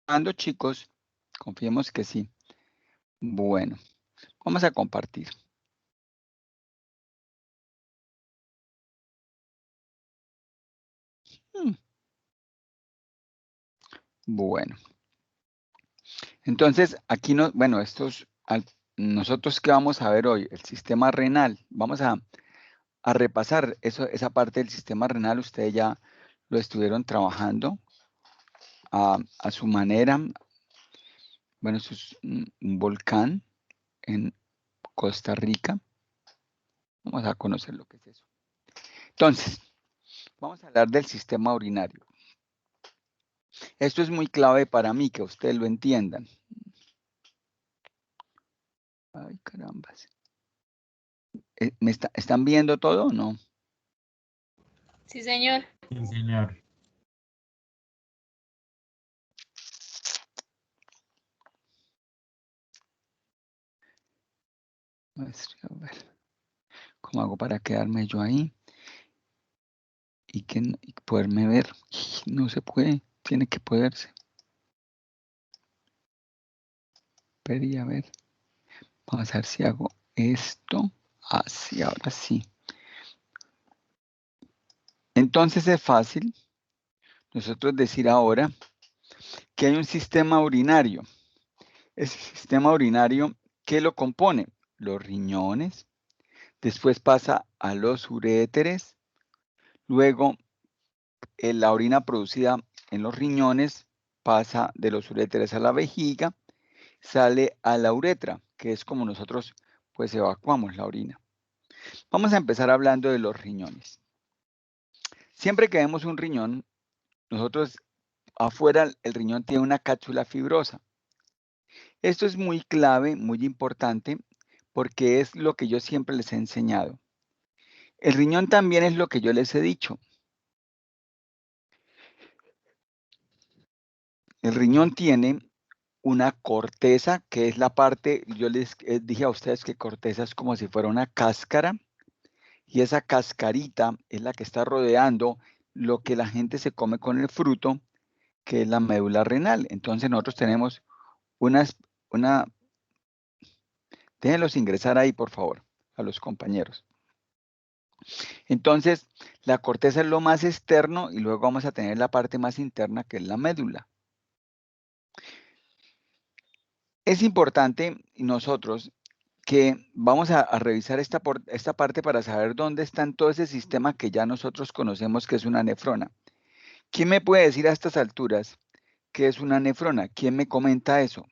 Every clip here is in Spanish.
grabando, chicos? Confiemos que sí. Bueno, vamos a compartir. Bueno. Entonces, aquí no, bueno, nosotros qué vamos a ver hoy, el sistema renal. Vamos a repasar esa parte del sistema renal. Ustedes ya lo estuvieron trabajando a su manera. Bueno, eso es un volcán en Costa Rica. Vamos a conocer lo que es eso. Entonces, vamos a hablar del sistema urinario. Esto es muy clave para mí, que ustedes lo entiendan. Ay, carambas. ¿Están viendo todo o no? Sí, señor. Sí, señor. A ver, ¿cómo hago para quedarme yo ahí? Y poderme ver. No se puede, tiene que poderse. Pedí, a ver. Vamos a ver si hago esto. Así, ahora sí. Entonces es fácil nosotros decir ahora que hay un sistema urinario. Ese sistema urinario, ¿qué lo compone? Los riñones, después pasa a los uréteres, luego la orina producida en los riñones pasa de los uréteres a la vejiga, sale a la uretra, que es como nosotros pues evacuamos la orina. Vamos a empezar hablando de los riñones. Siempre que vemos un riñón, nosotros afuera el riñón tiene una cápsula fibrosa. Esto es muy clave, muy importante, porque es lo que yo siempre les he enseñado. El riñón también es lo que yo les he dicho. El riñón tiene una corteza, que es la parte, yo les dije a ustedes que corteza es como si fuera una cáscara, y esa cascarita es la que está rodeando lo que la gente se come con el fruto, que es la médula renal. Entonces nosotros tenemos déjenlos ingresar ahí, por favor, a los compañeros. Entonces, la corteza es lo más externo y luego vamos a tener la parte más interna, que es la médula. Es importante nosotros que vamos a revisar esta parte para saber dónde está todo ese sistema que ya nosotros conocemos que es una nefrona. ¿Quién me puede decir a estas alturas qué es una nefrona? ¿Quién me comenta eso?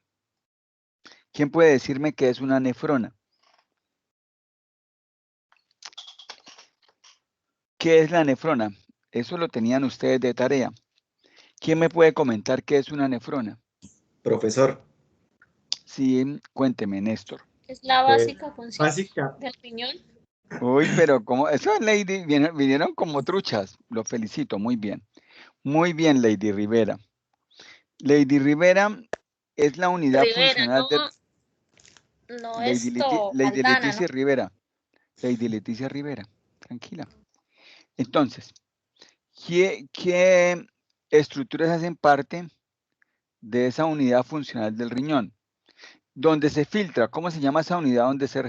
¿Quién puede decirme qué es una nefrona? ¿Qué es la nefrona? Eso lo tenían ustedes de tarea. ¿Quién me puede comentar qué es una nefrona? Profesor. Sí, cuénteme, Néstor. Es la básica función Básica. del riñón. Uy, pero como eso, Lady, vinieron como truchas. Lo felicito, muy bien. Muy bien, Lady Rivera. Lady Rivera es la unidad Rivera, funcional de no Lady, esto, Lady Aldana, ¿no? Leticia Rivera. Lady Leticia Rivera, tranquila. Entonces, ¿qué estructuras hacen parte de esa unidad funcional del riñón? ¿Dónde se filtra? ¿Cómo se llama esa unidad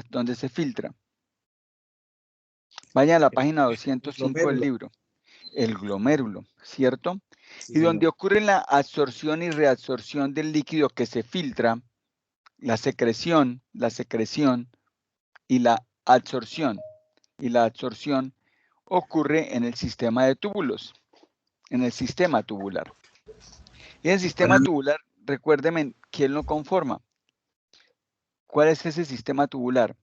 donde se filtra? Vaya a la página 205 del libro. El glomérulo, ¿cierto? Sí, Y donde señor. ocurre la absorción y reabsorción del líquido que se filtra, la secreción y la absorción. Y la absorción ocurre en el sistema de túbulos, en el sistema tubular. Y el sistema tubular, recuérdenme, ¿quién lo conforma? ¿Cuál es ese sistema tubular?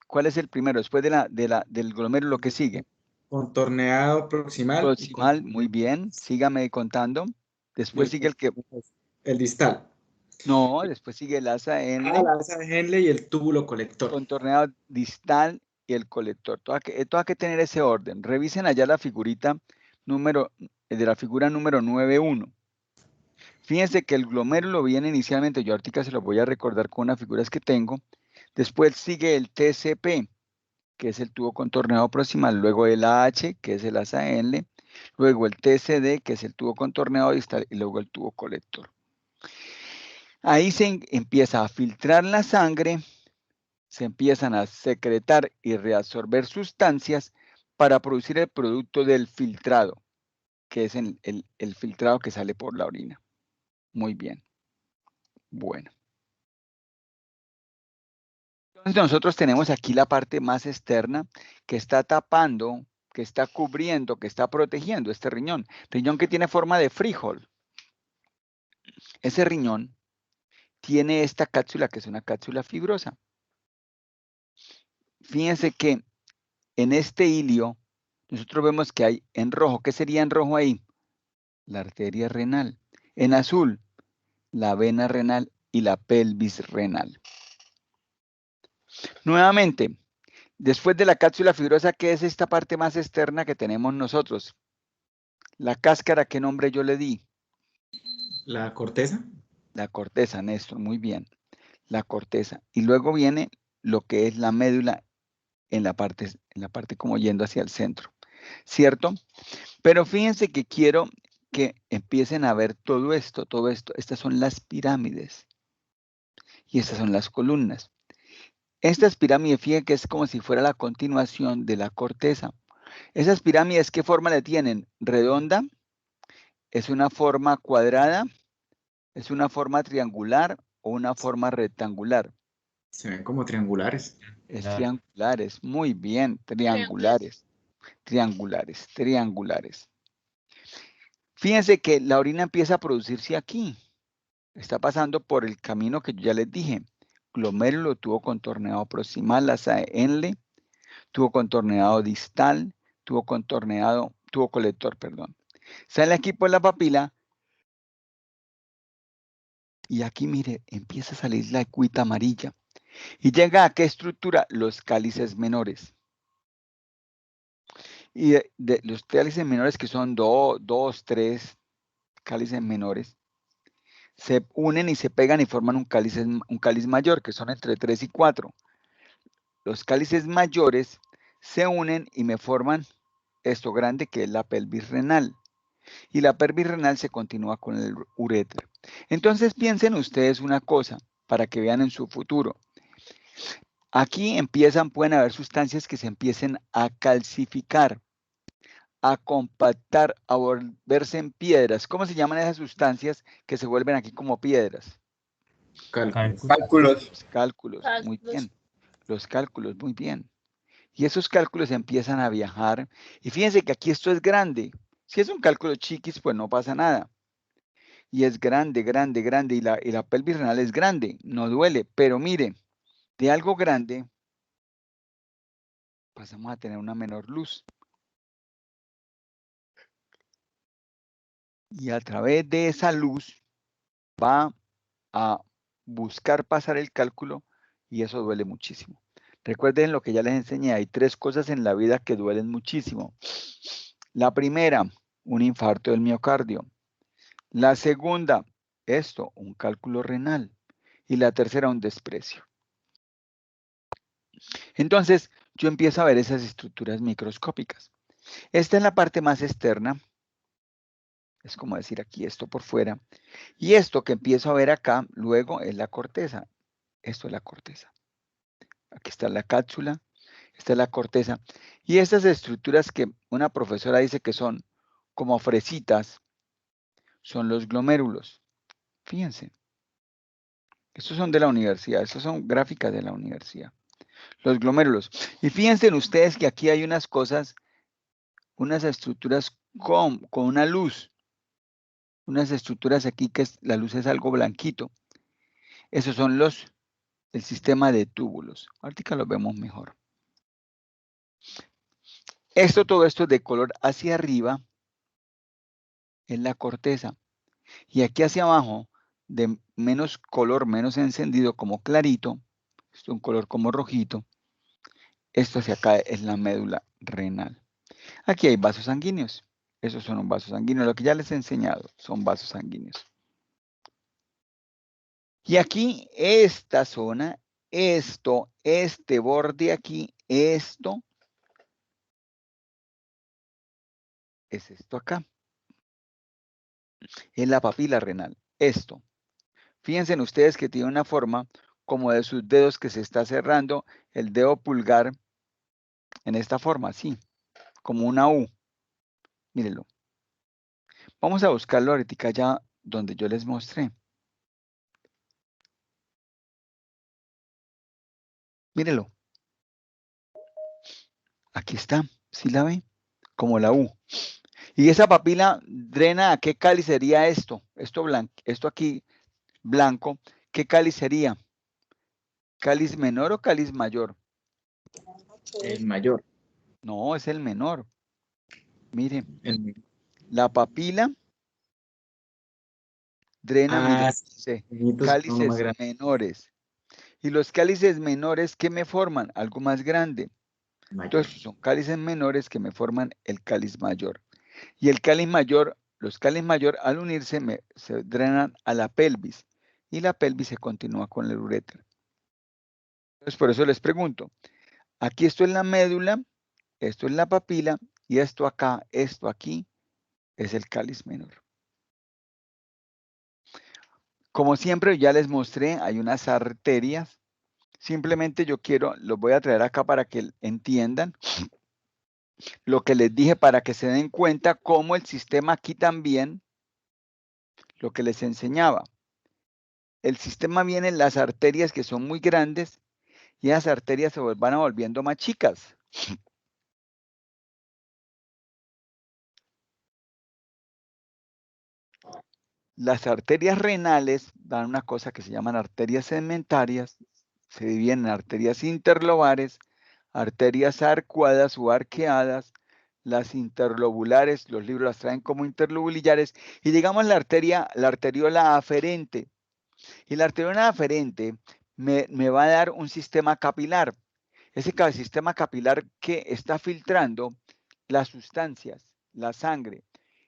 ¿Cuál es el primero? Después del glomérulo que sigue. Contorneado proximal. Proximal, muy bien. Sígame contando. Después sigue el que... El distal. No, después sigue el asa Henle, La asa de Henle y el túbulo colector. contorneado distal y el colector. Todo hay que tener ese orden. Revisen allá la figurita de la figura número 9.1. Fíjense que el glomérulo viene inicialmente, yo ahorita se lo voy a recordar con unas figuras que tengo. Después sigue el TCP, que es el tubo contorneado proximal, luego el AH, que es el asa luego el TCD, que es el tubo contorneado distal, y luego el tubo colector. Ahí se empieza a filtrar la sangre, se empiezan a secretar y reabsorber sustancias para producir el producto del filtrado, que es el filtrado que sale por la orina. Muy bien. Bueno. Entonces nosotros tenemos aquí la parte más externa que está tapando, que está cubriendo, que está protegiendo este riñón. Riñón que tiene forma de frijol. Ese riñón tiene esta cápsula que es una cápsula fibrosa. Fíjense que en este hilio nosotros vemos que hay en rojo. ¿Qué sería en rojo ahí? La arteria renal. En azul, la vena renal y la pelvis renal. Nuevamente, después de la cápsula fibrosa, ¿qué es esta parte más externa que tenemos nosotros? La cáscara, ¿qué nombre yo le di? La corteza. La corteza, Néstor, muy bien. La corteza. Y luego viene lo que es la médula en la parte como yendo hacia el centro, ¿cierto? Pero fíjense que quiero que empiecen a ver todo esto. Estas son las pirámides y estas son las columnas. Estas pirámides, fíjense que es como si fuera la continuación de la corteza. Esas pirámides, ¿qué forma le tienen? ¿Redonda? ¿Es una forma cuadrada? ¿Es una forma triangular o una forma rectangular? Se ven como triangulares. Es triangulares, muy bien, triangulares, triangulares, triangulares. Fíjense que la orina empieza a producirse aquí. Está pasando por el camino que yo ya les dije. Glomérulo, tubo contorneado proximal, asa de Henle, tubo contorneado distal, tubo colector, perdón. Sale aquí por la papila y aquí, mire, empieza a salir la cuita amarilla. ¿Y llega a qué estructura? Los cálices menores. Y de los cálices menores, que son dos, tres cálices menores, se unen y se pegan y forman un cáliz mayor, que son entre 3 y 4. Los cálices mayores se unen y me forman esto grande, que es la pelvis renal. Y la pelvis renal se continúa con el uretra. Entonces piensen ustedes una cosa, para que vean en su futuro. Aquí pueden haber sustancias que se empiecen a calcificar, a compactar, a volverse en piedras. ¿Cómo se llaman esas sustancias que se vuelven aquí como piedras? Cálculos. Cálculos. Los cálculos, muy bien. Los cálculos, muy bien. Y esos cálculos empiezan a viajar. Y fíjense que aquí esto es grande. Si es un cálculo chiquis, pues no pasa nada. Y es grande, grande, grande. Y la pelvis renal es grande, no duele. Pero mire, de algo grande pasamos a tener una menor luz. Y a través de esa luz va a buscar pasar el cálculo y eso duele muchísimo. Recuerden lo que ya les enseñé, hay 3 cosas en la vida que duelen muchísimo. La primera, un infarto del miocardio. La segunda, un cálculo renal. Y la tercera, un desprecio. Entonces, yo empiezo a ver esas estructuras microscópicas. Esta es la parte más externa. Es como decir aquí esto por fuera. Y esto que empiezo a ver acá, luego es la corteza. Esto es la corteza. Aquí está la cápsula, esta es la corteza. Y estas estructuras que una profesora dice que son como fresitas, son los glomérulos. Fíjense. Estos son de la universidad, estos son gráficas de la universidad. Los glomérulos. Y fíjense en ustedes que aquí hay unas cosas, unas estructuras con una luz. Unas estructuras aquí que la luz es algo blanquito. Esos son el sistema de túbulos. Ahorita los vemos mejor. Todo esto de color hacia arriba es la corteza. Y aquí hacia abajo, de menos color, menos encendido, como clarito, es un color como rojito, esto hacia acá es la médula renal. Aquí hay vasos sanguíneos. Esos son un vasos sanguíneos. Lo que ya les he enseñado son vasos sanguíneos. Y aquí, esta zona, este borde aquí, esto, es esto acá. Es la papila renal. Esto. Fíjense en ustedes que tiene una forma como de sus dedos que se está cerrando el dedo pulgar en esta forma, así, como una U. Mírenlo. Vamos a buscarlo ahorita ya donde yo les mostré. Mírenlo. Aquí está, ¿sí la ve? Como la U. Y esa papila drena, ¿a qué cáliz sería esto? Esto aquí blanco, ¿qué cáliz sería? ¿Cáliz menor o cáliz mayor? El mayor. No, es el menor. Miren, El... la papila drena, miren, Ah, dice, pequeñitos son los más cálices grandes. menores. Y los cálices menores, ¿qué me forman? Algo más grande. Mayor. Entonces, son cálices menores que me forman el cáliz mayor. Y el cáliz mayor, los cáliz mayor al unirse se drenan a la pelvis. Y la pelvis se continúa con el uréter. Entonces, por eso les pregunto, aquí esto es la médula, esto es la papila, y esto acá, esto aquí, es el cáliz menor. Como siempre ya les mostré, hay unas arterias. Simplemente yo los voy a traer acá para que entiendan lo que les dije, para que se den cuenta cómo el sistema aquí también, lo que les enseñaba. El sistema viene en las arterias que son muy grandes y esas arterias se van volviendo más chicas. Las arterias renales dan una cosa que se llaman arterias segmentarias, se dividen en arterias interlobares, arterias arcuadas o arqueadas, las interlobulares, los libros las traen como interlobulillares, y digamos la arteriola aferente. Y la arteriola aferente me va a dar un sistema capilar. Ese sistema capilar que está filtrando las sustancias, la sangre,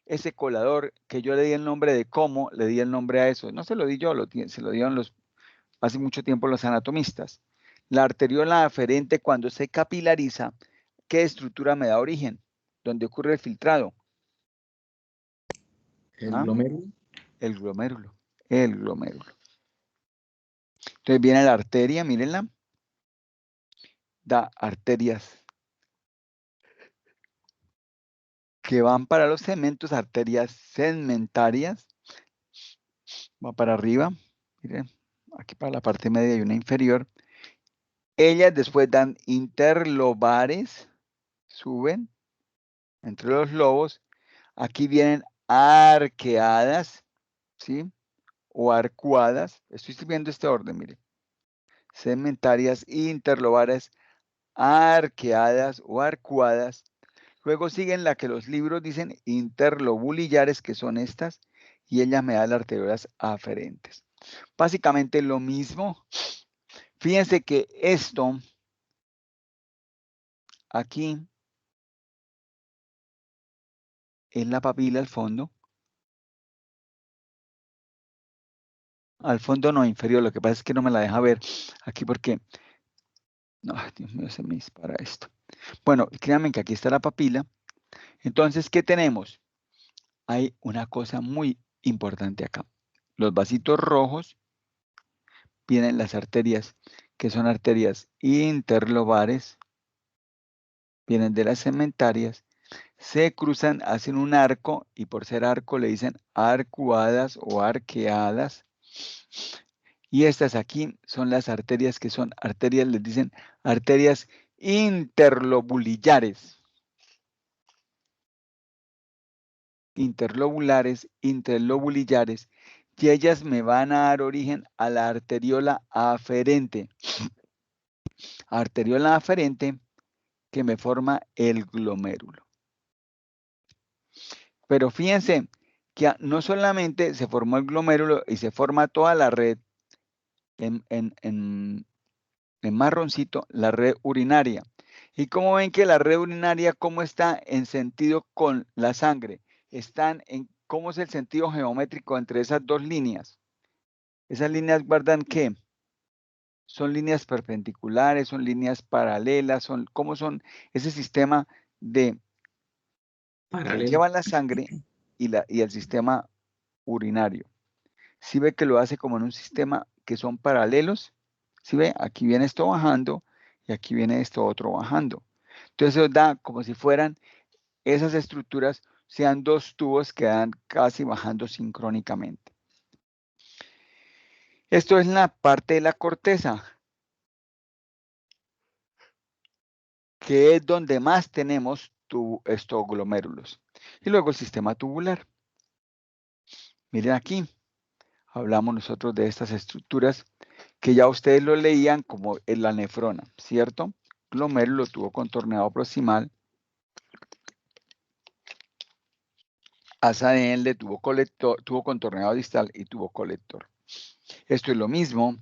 ese colador que yo le di el nombre de cómo, le di el nombre a eso. No se lo di yo, se lo dieron hace mucho tiempo los anatomistas. La arteriola aferente, cuando se capilariza, ¿qué estructura me da origen? ¿Dónde ocurre el filtrado? El ¿Ah? glomérulo. El glomérulo. El glomérulo. Entonces viene la arteria, mírenla. Da arterias que van para los segmentos, arterias segmentarias. Va para arriba. Miren, aquí para la parte media y una inferior. Ellas después dan interlobares, suben entre los lobos. Aquí vienen arqueadas, ¿sí? O arcuadas. Estoy siguiendo este orden, miren. Segmentarias, interlobares, arqueadas o arcuadas. Luego siguen la que los libros dicen interlobulillares, que son estas, y ellas me dan las arteriolas aferentes. Básicamente lo mismo. Fíjense que esto aquí es la papila al fondo. Al fondo no, inferior. Lo que pasa es que no me la deja ver aquí porque... No, Dios mío, se me dispara esto. Bueno, créanme que aquí está la papila. Entonces, ¿qué tenemos? Hay una cosa muy importante acá. Los vasitos rojos vienen las arterias, que son arterias interlobares, vienen de las segmentarias, se cruzan, hacen un arco, y por ser arco le dicen arcuadas o arqueadas. Y estas aquí son las arterias que son arterias, les dicen arterias interlobulillares. Interlobulares, interlobulillares, y ellas me van a dar origen a la arteriola aferente. Arteriola aferente que me forma el glomérulo. Pero fíjense que no solamente se formó el glomérulo y se forma toda la red en marroncito, la red urinaria. Y como ven que la red urinaria, ¿cómo está en sentido con la sangre? ¿Cómo es el sentido geométrico entre esas dos líneas? Esas líneas guardan ¿qué? Son líneas perpendiculares, son líneas paralelas, ¿cómo son ese sistema que Paralelo. lleva la sangre y el sistema urinario? ¿Sí ve que lo hace como en un sistema que son paralelos? ¿Sí ve? Aquí viene esto bajando y aquí viene esto otro bajando. Entonces eso da como si fueran esas estructuras, sean dos tubos que dan casi bajando sincrónicamente. Esto es la parte de la corteza, que es donde más tenemos estos glomérulos. Y luego el sistema tubular. Miren aquí, hablamos nosotros de estas estructuras que ya ustedes lo leían como en la nefrona, ¿cierto? Glomérulo, tubo contorneado proximal, asa de Henle, tubo colector, tubo contorneado distal y tubo colector. Esto es lo mismo.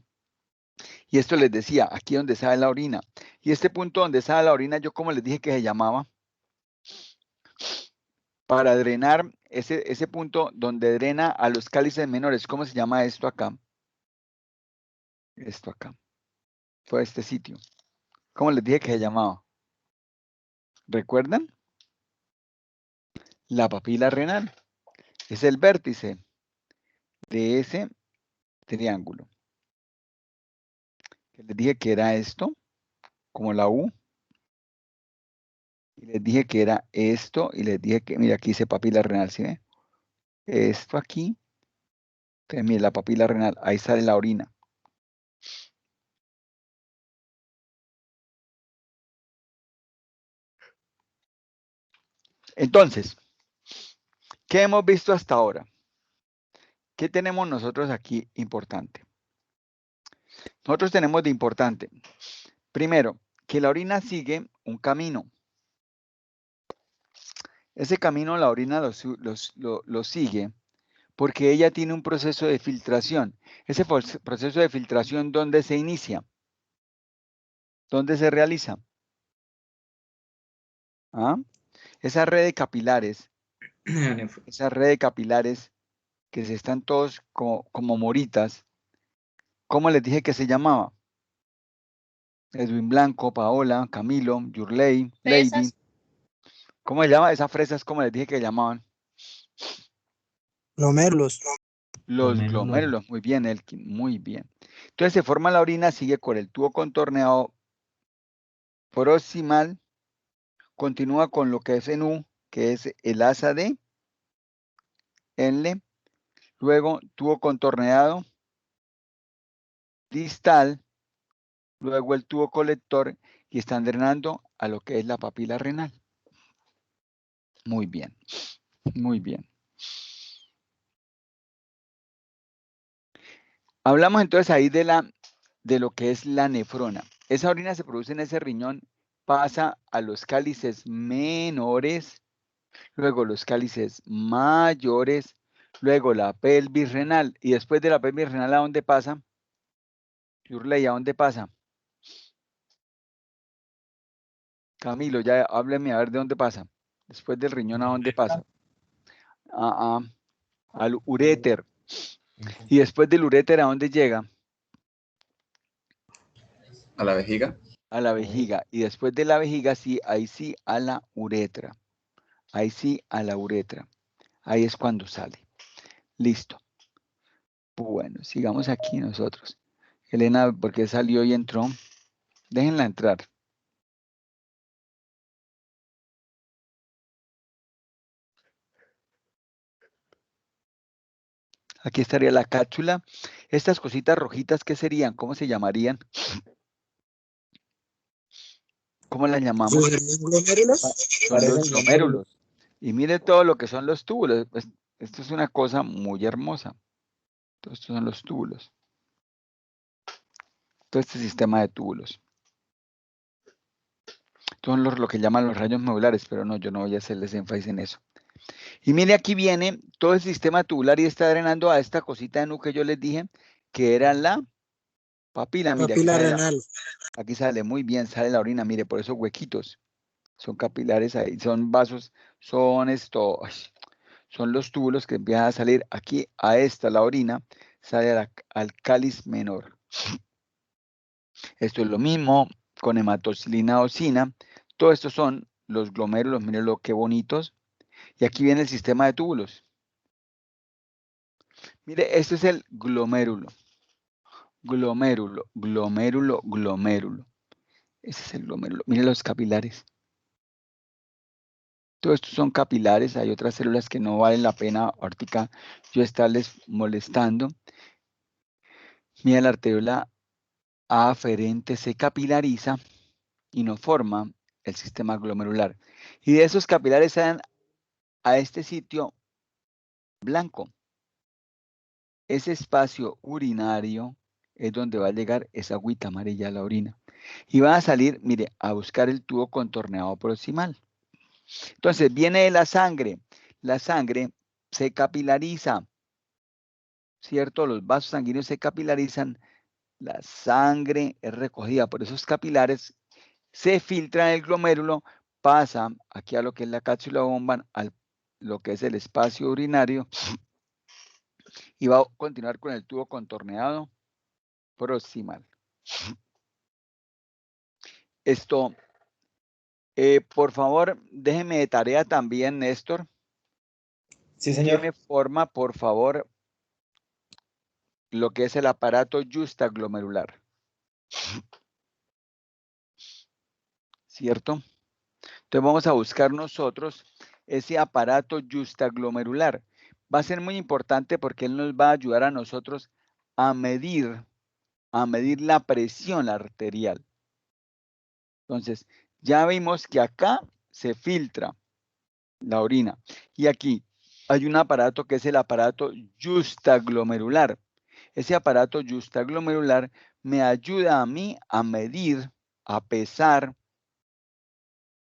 Y esto les decía, aquí donde sale la orina. Y este punto donde sale la orina, yo como les dije que se llamaba, para drenar ese punto donde drena a los cálices menores, ¿cómo se llama esto acá? Esto acá. Fue este sitio. ¿Cómo les dije que se llamaba? ¿Recuerdan? La papila renal. Es el vértice de ese triángulo. Les dije que era esto, como la U. Y les dije que era esto. Y les dije que, mira, aquí dice papila renal, ¿sí ve? Esto aquí. Entonces, mire, la papila renal. Ahí sale la orina. Entonces, ¿qué hemos visto hasta ahora? ¿Qué tenemos nosotros aquí importante? Nosotros tenemos de importante, primero, que la orina sigue un camino. Ese camino la orina lo sigue porque ella tiene un proceso de filtración. Ese proceso de filtración, ¿dónde se inicia? ¿Dónde se realiza? ¿Ah? Esa red de capilares, que se están todos como moritas, ¿cómo les dije que se llamaba? Edwin Blanco, Paola, Camilo, Yurley, Lady. Fresas. ¿Cómo se llama? Esas fresas, ¿cómo les dije que llamaban? Glomérulos. Los glomérulos, muy bien, Elkin, muy bien. Entonces se forma la orina, sigue con el tubo contorneado proximal, continúa con lo que es en U, que es el asa de Henle, luego tubo contorneado distal, luego el tubo colector y están drenando a lo que es la papila renal. Muy bien, muy bien. Hablamos entonces ahí de lo que es la nefrona. Esa orina se produce en ese riñón, pasa a los cálices menores, luego los cálices mayores, luego la pelvis renal, y después de la pelvis renal, ¿a dónde pasa? Yurley, ¿a dónde pasa? Camilo, ya hábleme a ver de dónde pasa. Después del riñón, ¿a dónde pasa? Al uréter. Y después del uréter, ¿a dónde llega? A la vejiga. A la vejiga. Y después de la vejiga, sí, ahí sí, a la uretra. Ahí sí, a la uretra. Ahí es cuando sale. Listo. Bueno, sigamos aquí nosotros. Elena, ¿por qué salió y entró? Déjenla entrar. Aquí estaría la cápsula. Estas cositas rojitas, ¿qué serían? ¿Cómo se llamarían? ¿Cómo las llamamos? ¿Glomérulos? Son los glomérulos. Y mire todo lo que son los túbulos. Esto es una cosa muy hermosa. Estos son los túbulos. Todo este sistema de túbulos. Son lo que llaman los rayos medulares, pero no, yo no voy a hacerles énfasis en eso. Y mire, aquí viene todo el sistema tubular y está drenando a esta cosita de nu que yo les dije, que era la papila. Mire, Papila renal. Aquí sale muy bien, sale la orina, mire, por esos huequitos. Son capilares ahí, son vasos, son son los túbulos que empiezan a salir aquí a la orina, sale al cáliz menor. Esto es lo mismo con hematocilina ocina. Todo esto son los glomérulos, miren lo que bonitos. Y aquí viene el sistema de túbulos. Mire, este es el glomérulo. Glomérulo, glomérulo, glomérulo. Ese es el glomérulo. Mire los capilares. Todos estos son capilares. Hay otras células que no valen la pena ahorita yo estarles molestando. Mira, la arteriola aferente se capilariza y no forma el sistema glomerular. Y de esos capilares salen a este sitio blanco. Ese espacio urinario es donde va a llegar esa agüita amarilla a la orina. Y va a salir, mire, a buscar el tubo contorneado proximal. Entonces, viene de la sangre. La sangre se capilariza, ¿cierto? Los vasos sanguíneos se capilarizan. La sangre es recogida por esos capilares, se filtra en el glomérulo, pasa aquí a lo que es la cápsula bomba, a lo que es el espacio urinario, y va a continuar con el tubo contorneado proximal. Esto, por favor, déjeme de tarea también, Néstor. Sí, Que me señor. forma, por favor, lo que es el aparato justaglomerular. ¿Cierto? Entonces vamos a buscar nosotros ese aparato justaglomerular. Va a ser muy importante porque él nos va a ayudar a nosotros a medir la presión arterial. Entonces, ya vimos que acá se filtra la orina. Y aquí hay un aparato que es el aparato justaglomerular. Ese aparato justaglomerular me ayuda a mí a medir, a pesar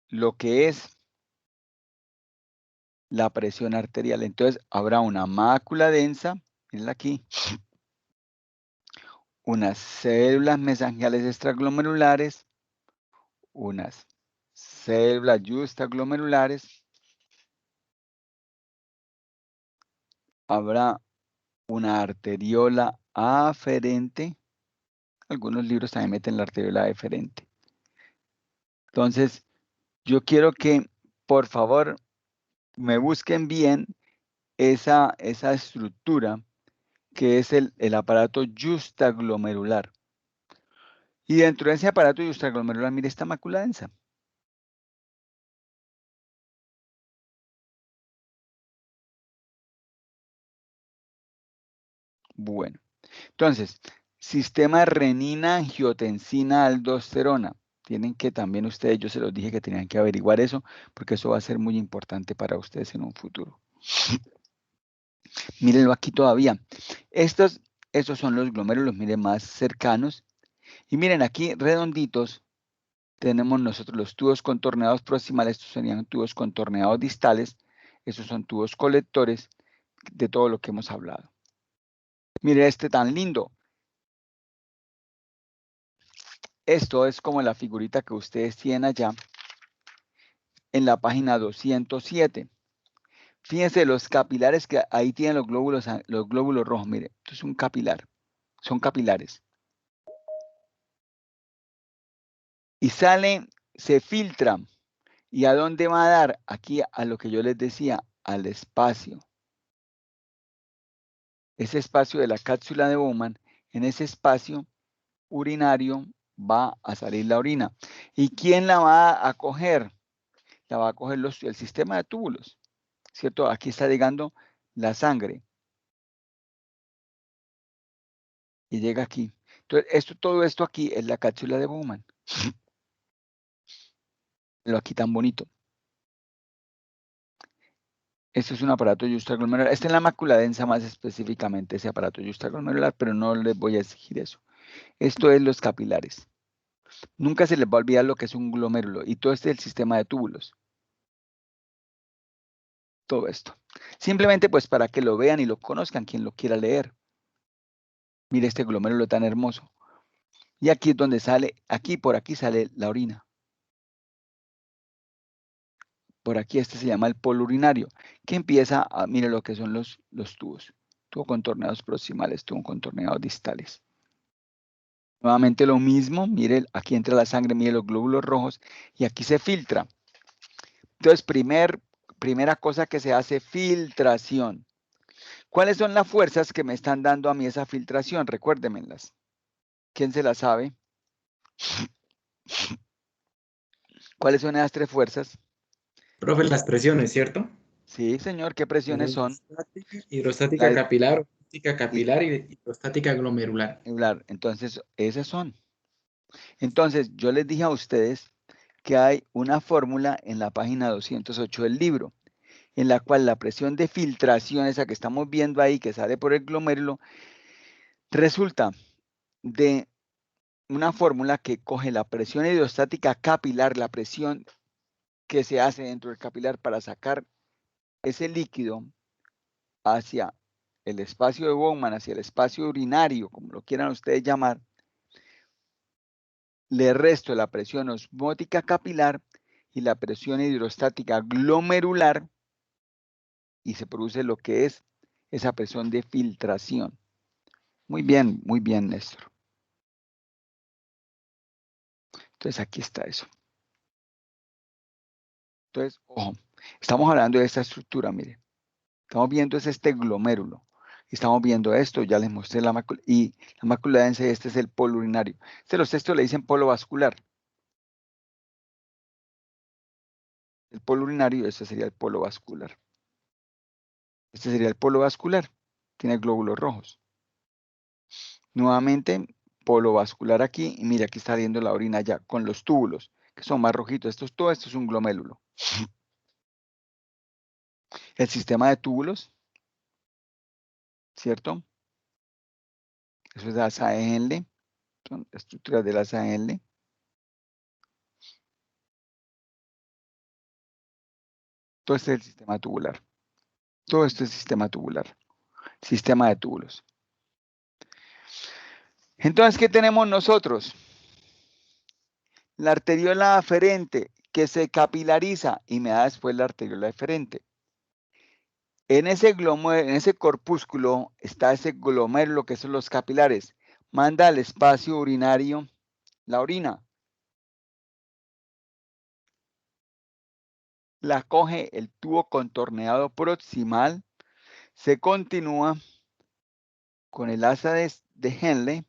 lo que es la presión arterial. Entonces, habrá una mácula densa, miren aquí, unas células mesangiales extraglomerulares, unas células justaglomerulares, habrá una arteriola aferente. Algunos libros también meten la arteriola deferente. Entonces, yo quiero que, por favor, me busquen bien esa estructura que es el aparato justaglomerular. Y dentro de ese aparato justaglomerular, mire esta mácula densa. Bueno, entonces, sistema renina-angiotensina-aldosterona. Tienen que también ustedes, yo se los dije que tenían que averiguar eso, porque eso va a ser muy importante para ustedes en un futuro. Mírenlo aquí todavía. Estos son los glomérulos, miren, más cercanos. Y miren aquí, redonditos, tenemos nosotros los tubos contorneados proximales. Estos serían tubos contorneados distales. Estos son tubos colectores de todo lo que hemos hablado. Mire este tan lindo. Esto es como la figurita que ustedes tienen allá en la página 207. Fíjense los capilares que ahí tienen los glóbulos rojos. Mire, esto es un capilar. Son capilares. Y sale, se filtra. ¿Y a dónde va a dar? Aquí a lo que yo les decía, al espacio. Ese espacio de la cápsula de Bowman, en ese espacio urinario va a salir la orina. ¿Y quién la va a coger? La va a coger el sistema de túbulos, ¿cierto? Aquí está llegando la sangre. Y llega aquí. Entonces, todo esto aquí es la cápsula de Bowman. Lo aquí tan bonito. Esto es un aparato justaglomerular. Está en la mácula densa más específicamente ese aparato justaglomerular, pero no les voy a exigir eso. Esto es los capilares. Nunca se les va a olvidar lo que es un glomérulo. Y todo este es el sistema de túbulos. Todo esto. Simplemente pues para que lo vean y lo conozcan, quien lo quiera leer. Mire este glomérulo tan hermoso. Y aquí es donde sale, por aquí sale la orina. Por aquí este se llama el polo urinario, que empieza a, mire lo que son los tubos. Tubo contorneados proximales, tubo contorneados distales. Nuevamente lo mismo, mire, aquí entra la sangre, mire los glóbulos rojos, y aquí se filtra. Entonces, primera cosa que se hace, filtración. ¿Cuáles son las fuerzas que me están dando a mí esa filtración? Recuérdenmelas. ¿Quién se las sabe? ¿Cuáles son esas 3 fuerzas? Profe, las presiones, ¿cierto? Sí, señor, ¿qué presiones son? Hidrostática La capilar, osmótica y- capilar y hidrostática glomerular. Entonces, esas son. Entonces, yo les dije a ustedes que hay una fórmula en la página 208 del libro, en la cual la presión de filtración, esa que estamos viendo ahí, que sale por el glomérulo, resulta de una fórmula que coge la presión hidrostática capilar, la presión que se hace dentro del capilar para sacar ese líquido hacia el espacio de Bowman, hacia el espacio urinario, como lo quieran ustedes llamar, le resto la presión osmótica capilar y la presión hidrostática glomerular y se produce lo que es esa presión de filtración. Muy bien, Néstor. Entonces aquí está eso. Entonces, ojo, estamos hablando de esta estructura, mire. Estamos viendo es este glomérulo. Estamos viendo esto, ya les mostré la mácula, y la mácula densa, este es el polo urinario. Los textos le dicen polo vascular. El polo urinario, este sería el polo vascular. Este sería el polo vascular. Tiene glóbulos rojos. Nuevamente, polo vascular aquí, y mira, aquí está viendo la orina ya, con los túbulos, que son más rojitos. Todo esto es un glomérulo. El sistema de túbulos, ¿cierto? Eso es la ASAL, son estructuras de la ASAL. Todo este es el sistema tubular. Todo esto es sistema tubular. Sistema de túbulos. Entonces, ¿qué tenemos nosotros? La arteriola aferente que se capilariza y me da después la arteriola eferente. En ese corpúsculo está ese glomérulo que son los capilares. Manda al espacio urinario la orina. La coge el tubo contorneado proximal. Se continúa con el asa de Henle.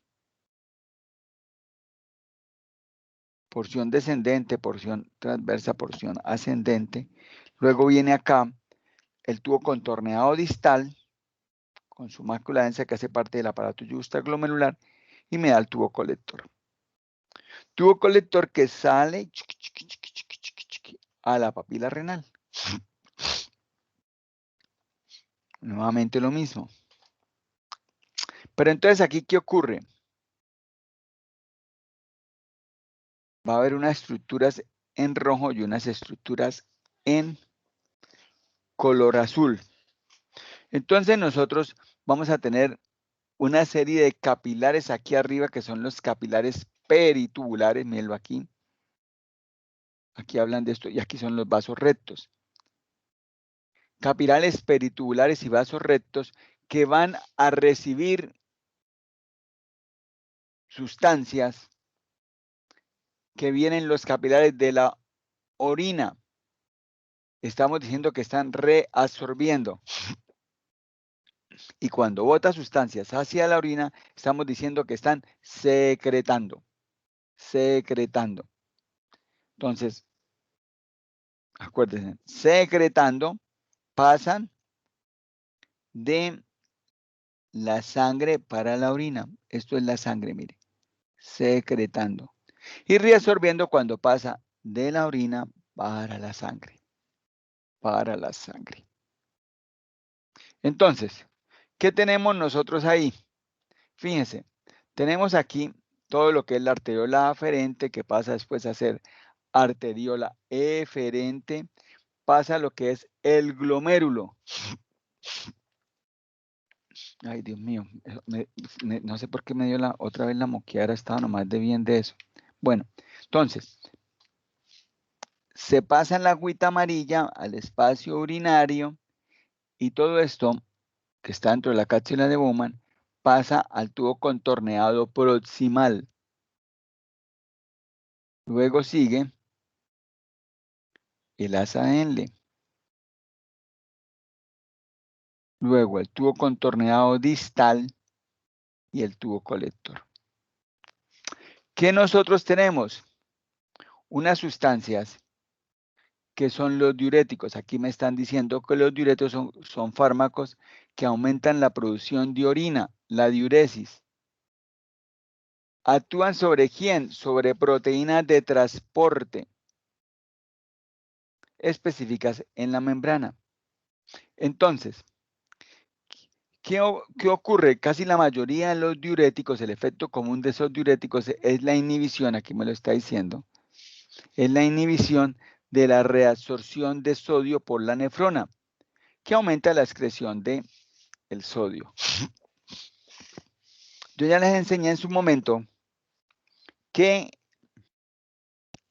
Porción descendente, porción transversa, porción ascendente. Luego viene acá el tubo contorneado distal con su mácula densa que hace parte del aparato justaglomerular y me da el tubo colector. Tubo colector que sale a la papila renal. Nuevamente lo mismo. Pero entonces aquí, ¿qué ocurre? Va a haber unas estructuras en rojo y unas estructuras en color azul. Entonces nosotros vamos a tener una serie de capilares aquí arriba que son los capilares peritubulares, mírenlo aquí. Aquí hablan de esto y aquí son los vasos rectos. Capilares peritubulares y vasos rectos que van a recibir sustancias que vienen los capilares de la orina. Estamos diciendo que están reabsorbiendo. Y cuando bota sustancias hacia la orina, estamos diciendo que están secretando. Secretando. Entonces, acuérdense, secretando pasan de la sangre para la orina. Esto es la sangre, mire. Secretando. Y reabsorbiendo cuando pasa de la orina para la sangre. Para la sangre. Entonces, ¿qué tenemos nosotros ahí? Fíjense, tenemos aquí todo lo que es la arteriola aferente, que pasa después a ser arteriola eferente, pasa a lo que es el glomérulo. Ay, Dios mío, no sé por qué me dio otra vez la moqueada, estaba nomás de bien de eso. Bueno, entonces, se pasa en la agüita amarilla al espacio urinario y todo esto, que está dentro de la cápsula de Bowman, pasa al tubo contorneado proximal. Luego sigue el asa Henle. luego el tubo contorneado distal y el tubo colector. ¿Qué nosotros tenemos? Unas sustancias que son los diuréticos. Aquí me están diciendo que los diuréticos son fármacos que aumentan la producción de orina, la diuresis. ¿Actúan sobre quién? Sobre proteínas de transporte específicas en la membrana. Entonces, ¿qué ocurre? Casi la mayoría de los diuréticos, el efecto común de esos diuréticos es la inhibición, aquí me lo está diciendo, es la inhibición de la reabsorción de sodio por la nefrona, que aumenta la excreción de el sodio. Yo ya les enseñé en su momento que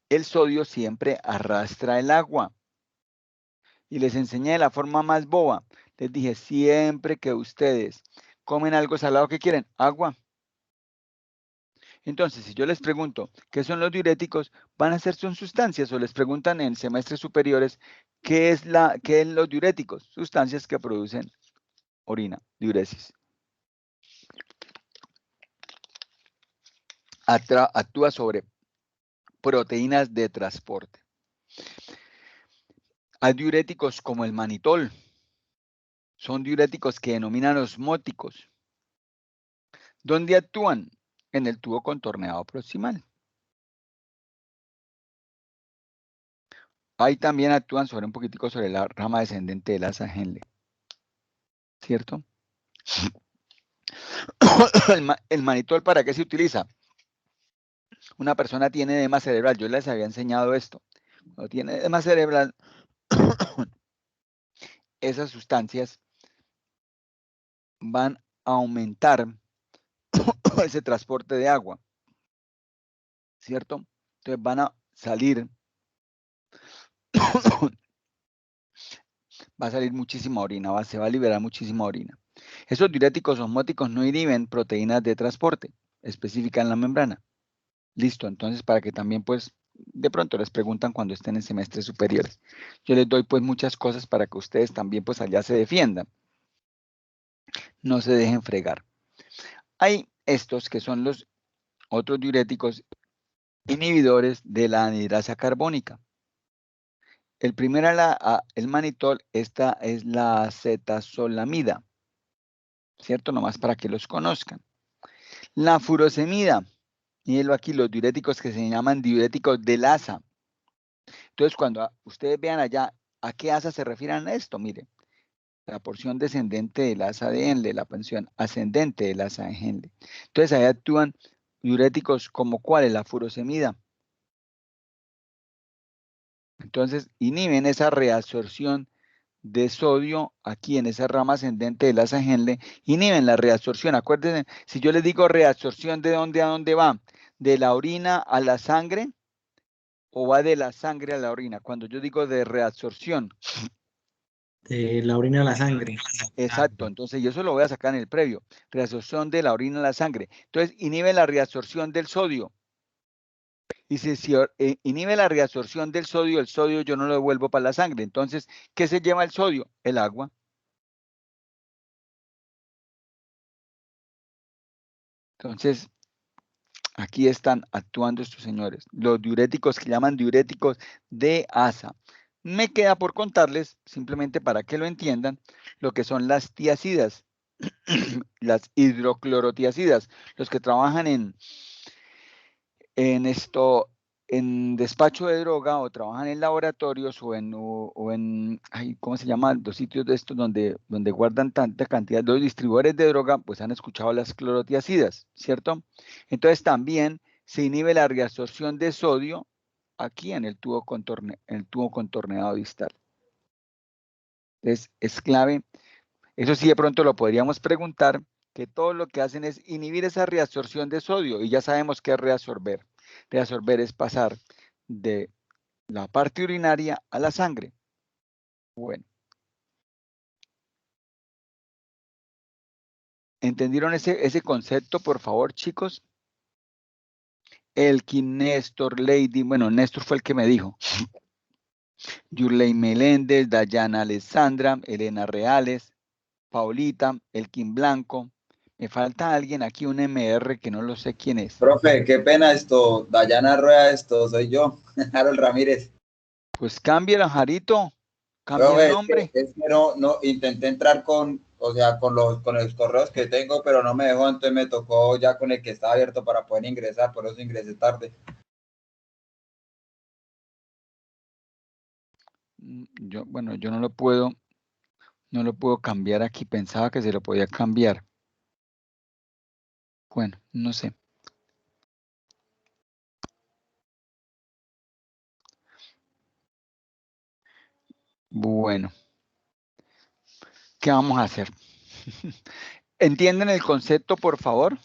el sodio siempre arrastra el agua. Y les enseñé de la forma más boba. Les dije, siempre que ustedes comen algo salado, ¿qué quieren? Agua. Entonces, si yo les pregunto, ¿qué son los diuréticos? Van a ser son sustancias, o les preguntan en semestres superiores, ¿qué es los diuréticos? Sustancias que producen orina, diuresis. Actúa sobre proteínas de transporte. Hay diuréticos como el manitol. Son diuréticos que denominan osmóticos. ¿Dónde actúan? En el tubo contorneado proximal. Ahí también actúan sobre un poquitico sobre la rama descendente del asa Henle. ¿Cierto? El manitol, ¿para qué se utiliza? Una persona tiene edema cerebral. Yo les había enseñado esto. Cuando tiene edema cerebral, esas sustancias van a aumentar ese transporte de agua. ¿Cierto? Entonces van a salir, va a salir muchísima orina, se va a liberar muchísima orina. Esos diuréticos osmóticos no inhiben proteínas de transporte específicas en la membrana. Listo, entonces para que también pues de pronto les preguntan cuando estén en semestres superiores. Yo les doy pues muchas cosas para que ustedes también pues allá se defiendan. No se dejen fregar. Hay estos que son los otros diuréticos inhibidores de la anhidrasa carbónica. El primero, el manitol, esta es la acetazolamida, ¿cierto? Nomás para que los conozcan. La furosemida, mírenlo aquí, los diuréticos que se llaman diuréticos del asa. Entonces, cuando ustedes vean allá, ¿a qué asa se refieren a esto? Miren, la porción descendente del asa de Henle, la porción ascendente del asa de Henle. Entonces, ahí actúan diuréticos como ¿cuáles? La furosemida. Entonces, inhiben esa reabsorción de sodio aquí en esa rama ascendente del asa Henle, inhiben la reabsorción. Acuérdense, si yo les digo reabsorción, ¿de dónde a dónde va? ¿De la orina a la sangre o va de la sangre a la orina? Cuando yo digo de reabsorción. De la orina a la sangre. Exacto, entonces yo eso lo voy a sacar en el previo. Reabsorción de la orina a la sangre. Entonces, inhibe la reabsorción del sodio. Y si inhibe la reabsorción del sodio, el sodio yo no lo devuelvo para la sangre. Entonces, ¿qué se lleva el sodio? El agua. Entonces, aquí están actuando estos señores. Los diuréticos que llaman diuréticos de asa. Me queda por contarles, simplemente para que lo entiendan, lo que son las tiacidas, las hidroclorotiacidas, los que trabajan en despacho de droga o trabajan en laboratorios ¿cómo se llama? Los sitios de estos donde guardan tanta cantidad, los distribuidores de droga, pues han escuchado las clorotiacidas, ¿cierto? Entonces también se inhibe la reabsorción de sodio aquí en el tubo contorneado distal. Entonces es clave, eso sí de pronto lo podríamos preguntar, que todo lo que hacen es inhibir esa reabsorción de sodio y ya sabemos qué es reabsorber. Reabsorber es pasar de la parte urinaria a la sangre. Bueno. ¿Entendieron ese concepto, por favor, chicos? Elkin, Néstor, Lady, bueno, Néstor fue el que me dijo. Yurley Meléndez, Dayana Alessandra, Elena Reales, Paulita, Elkin Blanco. Me falta alguien aquí, un MR que no lo sé quién es. Profe, qué pena esto. Dayana Rueda, esto soy yo, Harold Ramírez. Pues cámbiala, Jarito. Cambia el Profe, nombre. es que no, intenté entrar o sea, con los correos que tengo, pero no me dejó, entonces me tocó ya con el que estaba abierto para poder ingresar, por eso ingresé tarde. Bueno, yo no lo puedo cambiar aquí. Pensaba que se lo podía cambiar. Bueno, no sé. Bueno, ¿qué vamos a hacer? ¿Entienden el concepto, por favor?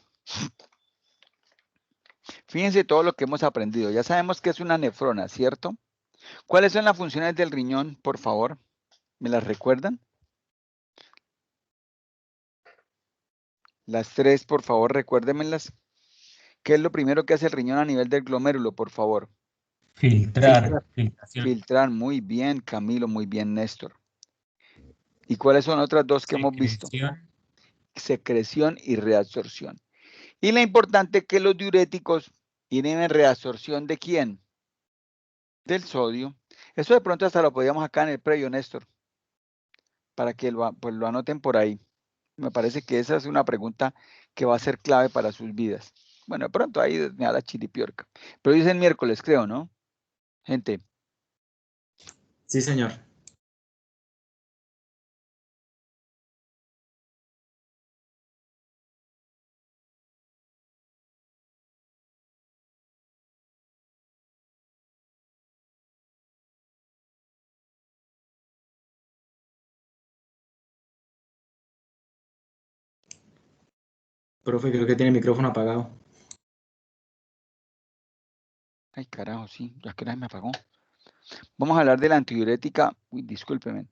Fíjense todo lo que hemos aprendido. Ya sabemos que es una nefrona, ¿cierto? ¿Cuáles son las funciones del riñón, por favor? ¿Me las recuerdan? Las tres, por favor, recuérdenmelas. ¿Qué es lo primero que hace el riñón a nivel del glomérulo, por favor? Filtrar. Filtración. Filtrar, muy bien, Camilo, muy bien, Néstor. ¿Y cuáles son otras dos que hemos visto? Secreción y reabsorción. Y lo importante es que los diuréticos tienen en reabsorción ¿de quién? Del sodio. Eso de pronto hasta lo podíamos acá en el previo, Néstor, para que pues lo anoten por ahí. Me parece que esa es una pregunta que va a ser clave para sus vidas. Bueno, de pronto ahí me da la chiripiorca. Pero dice el miércoles, creo, ¿no? Gente. Sí, señor. Profe, creo que tiene el micrófono apagado. Ay, carajo, sí, ya que me apagó. Vamos a hablar de la antidiurética. Uy, discúlpeme.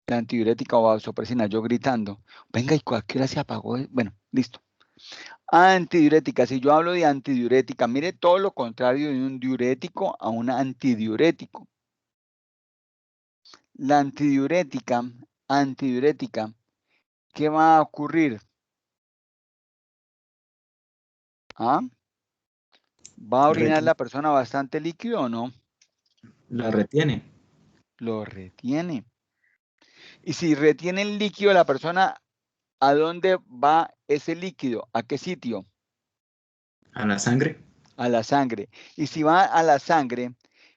La antidiurética o vasopresina, yo gritando. Venga, ¿y cualquiera se apagó? Bueno, listo. Antidiurética, si yo hablo de antidiurética, mire todo lo contrario de un diurético a un antidiurético. La antidiurética, ¿qué va a ocurrir? ¿Ah? ¿Va a orinar la persona bastante líquido o no? La retiene. Lo retiene. Y si retiene el líquido la persona, ¿a dónde va ese líquido? ¿A qué sitio? A la sangre. A la sangre. Y si va a la sangre,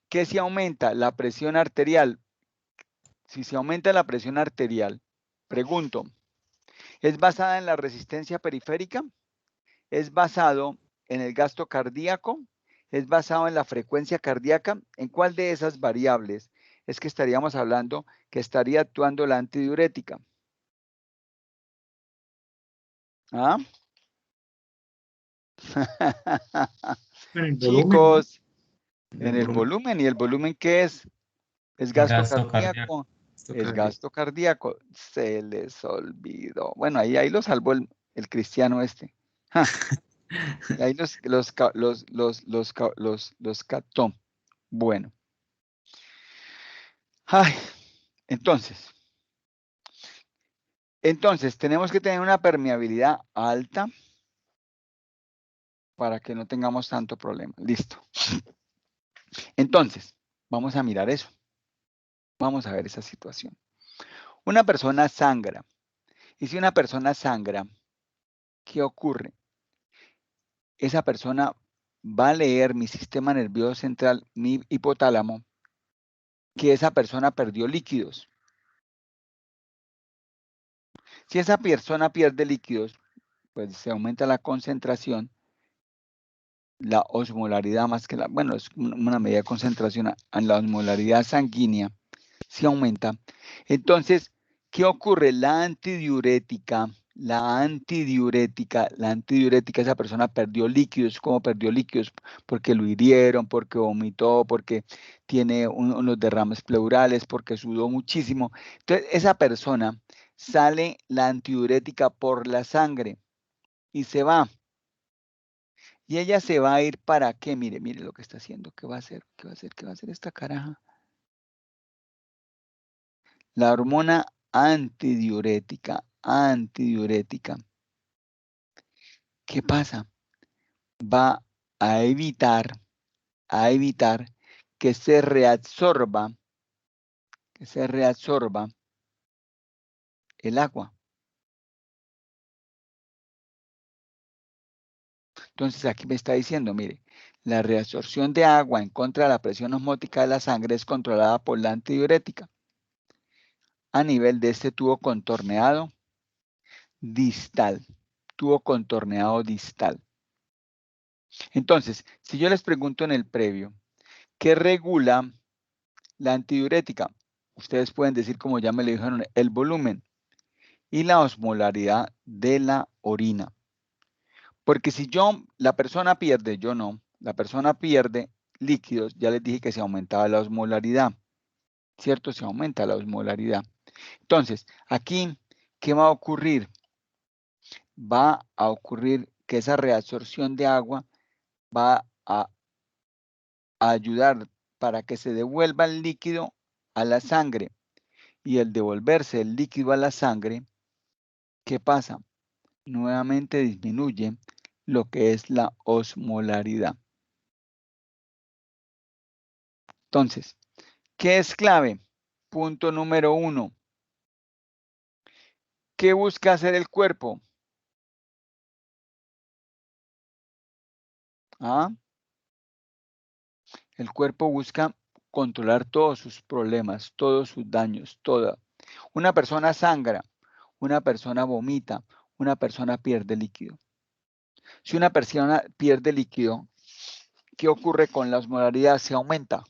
¿qué se aumenta? La presión arterial. Si se aumenta la presión arterial, pregunto, ¿es basada en la resistencia periférica? ¿Es basado en el gasto cardíaco? ¿Es basado en la frecuencia cardíaca? ¿En cuál de esas variables es que estaríamos hablando que estaría actuando la antidiurética? ¿Ah? En el volumen, Chicos, ¿no? en el volumen. ¿Y el volumen qué es? ¿Es gasto cardíaco? Es gasto cardíaco. Se les olvidó. Bueno, ahí lo salvó el cristiano este. Ja. Y ahí los captó. Bueno. Ay, entonces, tenemos que tener una permeabilidad alta para que no tengamos tanto problema. Listo. Entonces, vamos a mirar eso. Vamos a ver esa situación. Una persona sangra. Y si una persona sangra, ¿qué ocurre? Esa persona va a leer mi sistema nervioso central, mi hipotálamo, que esa persona perdió líquidos. Si esa persona pierde líquidos, pues se aumenta la concentración, la osmolaridad más que bueno, es una medida de concentración, la osmolaridad sanguínea se aumenta. Entonces, ¿qué ocurre? La antidiurética, esa persona perdió líquidos. ¿Cómo perdió líquidos? Porque lo hirieron, porque vomitó, porque tiene unos derrames pleurales, porque sudó muchísimo. Entonces, esa persona sale la antidiurética por la sangre y se va. Y ella se va a ir ¿para qué? Mire lo que está haciendo. ¿Qué va a hacer? ¿Qué va a hacer esta caraja? La hormona antidiurética, antidiurética. ¿Qué pasa? Va a evitar que se reabsorba el agua. Entonces aquí me está diciendo, mire, la reabsorción de agua en contra de la presión osmótica de la sangre es controlada por la antidiurética a nivel de este tubo contorneado distal. Tubo contorneado distal. Entonces, si yo les pregunto en el previo, ¿qué regula la antidiurética? Ustedes pueden decir, como ya me lo dijeron, el volumen y la osmolaridad de la orina. Porque si la persona pierde, yo no, la persona pierde líquidos, ya les dije que se aumentaba la osmolaridad, ¿cierto? Se aumenta la osmolaridad. Entonces, aquí, ¿qué va a ocurrir? Va a ocurrir que esa reabsorción de agua va a ayudar para que se devuelva el líquido a la sangre. Y el devolverse el líquido a la sangre, ¿qué pasa? Nuevamente disminuye lo que es la osmolaridad. Entonces, ¿qué es clave? Punto número 1. ¿Qué busca hacer el cuerpo? ¿Ah? El cuerpo busca controlar todos sus problemas, todos sus daños, toda. Una persona sangra, una persona vomita, una persona pierde líquido. Si una persona pierde líquido, ¿qué ocurre con la osmolaridad? Se aumenta.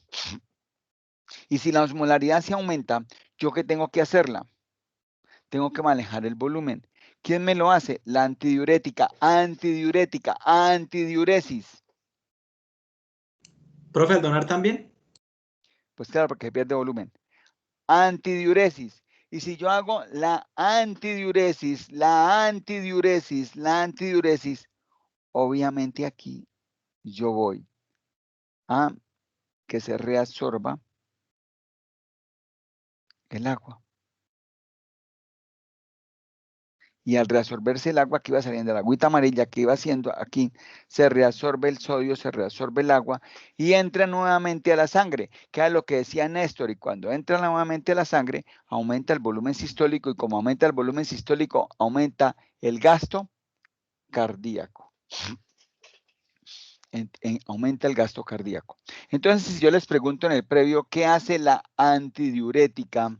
Y si la osmolaridad se aumenta, ¿yo qué tengo que hacerla? Tengo que manejar el volumen. ¿Quién me lo hace? La antidiurética, antidiurética, antidiuresis. ¿Profe, al donar también? Pues claro, porque pierde volumen. Antidiuresis. Y si yo hago la antidiuresis, obviamente aquí yo voy a que se reabsorba el agua. Y al reabsorberse el agua que iba saliendo, la agüita amarilla que iba haciendo aquí, se reabsorbe el sodio, se reabsorbe el agua y entra nuevamente a la sangre, que es lo que decía Néstor, y cuando entra nuevamente a la sangre, aumenta el volumen sistólico, y como aumenta el volumen sistólico, aumenta el gasto cardíaco. Aumenta el gasto cardíaco. Entonces, si yo les pregunto en el previo, ¿qué hace la antidiurética?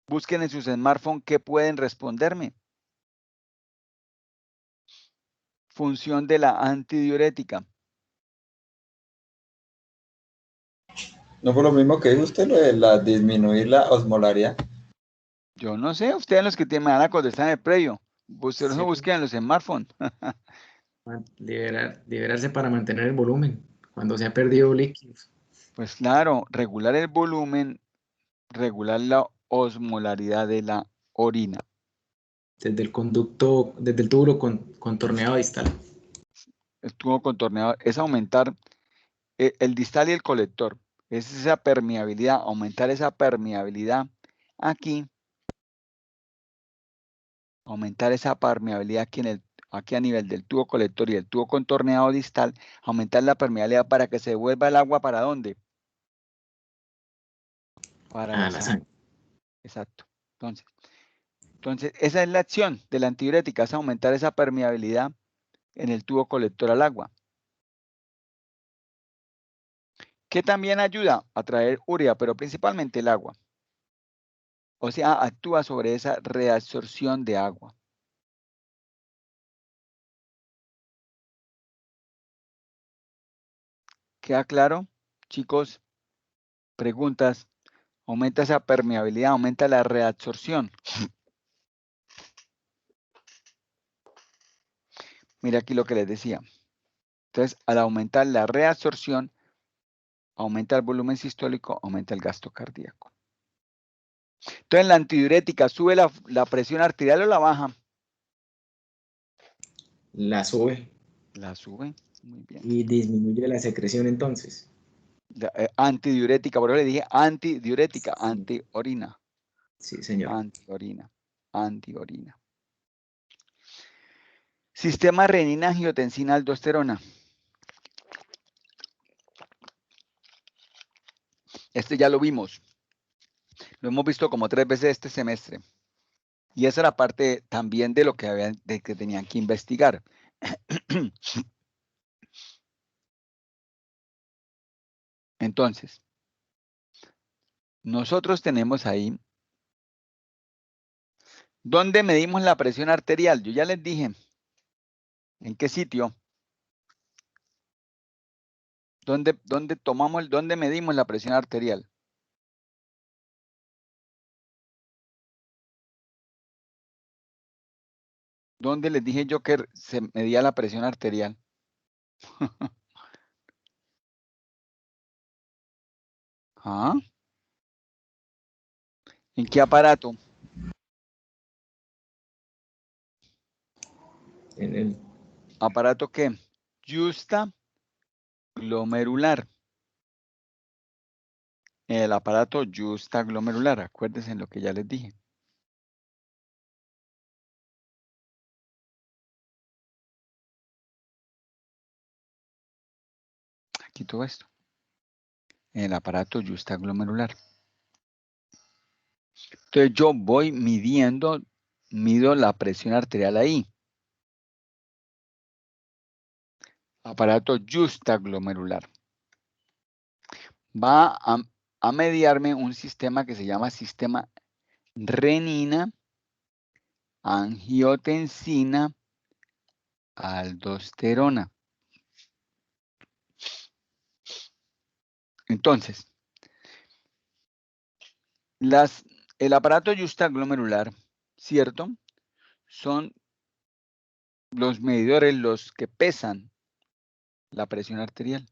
Busquen en sus smartphones qué pueden responderme. Función de la antidiurética. ¿No fue lo mismo que dijo usted, lo de disminuir la osmolaridad? Yo no sé, ustedes los que me van a contestar en el previo. Ustedes no busquen en los smartphones. Liberarse para mantener el volumen cuando se ha perdido líquidos. Pues claro, regular el volumen, regular la osmolaridad de la orina. Desde el conducto, desde el tubo contorneado distal. El tubo contorneado es aumentar el distal y el colector. Es esa permeabilidad, aumentar esa permeabilidad aquí. Aumentar esa permeabilidad aquí a nivel del tubo colector y el tubo contorneado distal. Aumentar la permeabilidad para que se devuelva el agua, ¿para dónde? Para la sangre. Exacto. Entonces, esa es la acción de la antidiurética, es aumentar esa permeabilidad en el tubo colector al agua. Que también ayuda a traer urea, pero principalmente el agua. O sea, actúa sobre esa reabsorción de agua. ¿Queda claro, chicos? Preguntas. Aumenta esa permeabilidad, aumenta la reabsorción. Mira aquí lo que les decía. Entonces, al aumentar la reabsorción, aumenta el volumen sistólico, aumenta el gasto cardíaco. Entonces, la antidiurética, ¿sube la presión arterial o la baja? La sube. La sube, muy bien. Y disminuye la secreción entonces. Antidiurética, por eso le dije antidiurética, Sí. antiorina. Sí, señor. Antiorina. Antiorina. Sistema renina, angiotensina, aldosterona. Este ya lo vimos. Lo hemos visto como 3 veces este semestre. Y esa era parte también de lo que que tenían que investigar. Entonces, nosotros tenemos ahí, ¿dónde medimos la presión arterial? Yo ya les dije, ¿en qué sitio? ¿Dónde medimos la presión arterial? ¿Dónde les dije yo que se medía la presión arterial? ¿Ah? ¿En qué aparato? En el, ¿Aparato qué? Justaglomerular. El aparato justaglomerular. Acuérdense en lo que ya les dije. Aquí todo esto. El aparato justaglomerular. Entonces yo voy mido la presión arterial ahí. Aparato justaglomerular. Va a mediarme un sistema que se llama sistema renina, angiotensina, aldosterona. Entonces, el aparato justaglomerular, ¿cierto? Son los medidores los que pesan la presión arterial.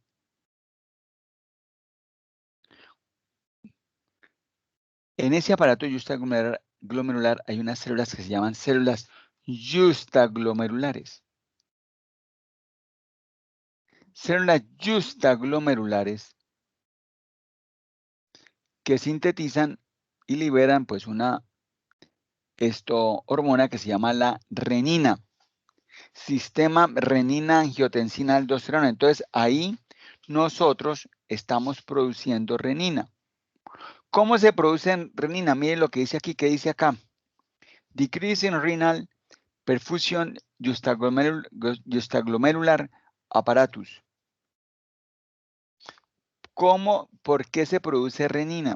En ese aparato justaglomerular hay unas células que se llaman células justaglomerulares. Células justaglomerulares que sintetizan y liberan pues una hormona que se llama la renina. Sistema renina, angiotensina, aldosterona. Entonces ahí nosotros estamos produciendo renina. ¿Cómo se produce renina? Miren lo que dice aquí, ¿qué dice acá? Decrease in renal perfusion justaglomerular apparatus. ¿Por qué se produce renina?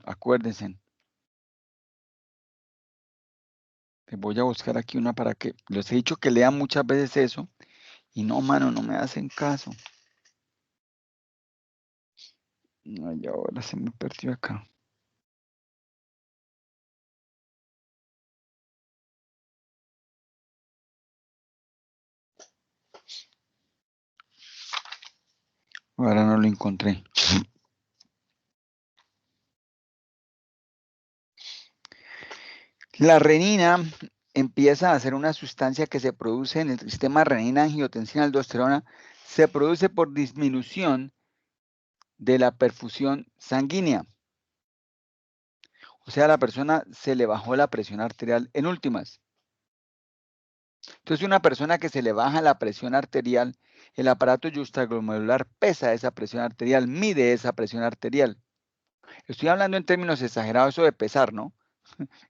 Acuérdense. Voy a buscar aquí una para que, les he dicho que lean muchas veces eso, y no, mano, no me hacen caso. Ay, ahora se me perdió acá. Ahora no lo encontré. La renina empieza a ser una sustancia que se produce en el sistema renina, angiotensina, aldosterona. Se produce por disminución de la perfusión sanguínea. O sea, a la persona se le bajó la presión arterial en últimas. Entonces, una persona que se le baja la presión arterial, el aparato justaglomerular pesa esa presión arterial, mide esa presión arterial. Estoy hablando en términos exagerados, eso de pesar, ¿no?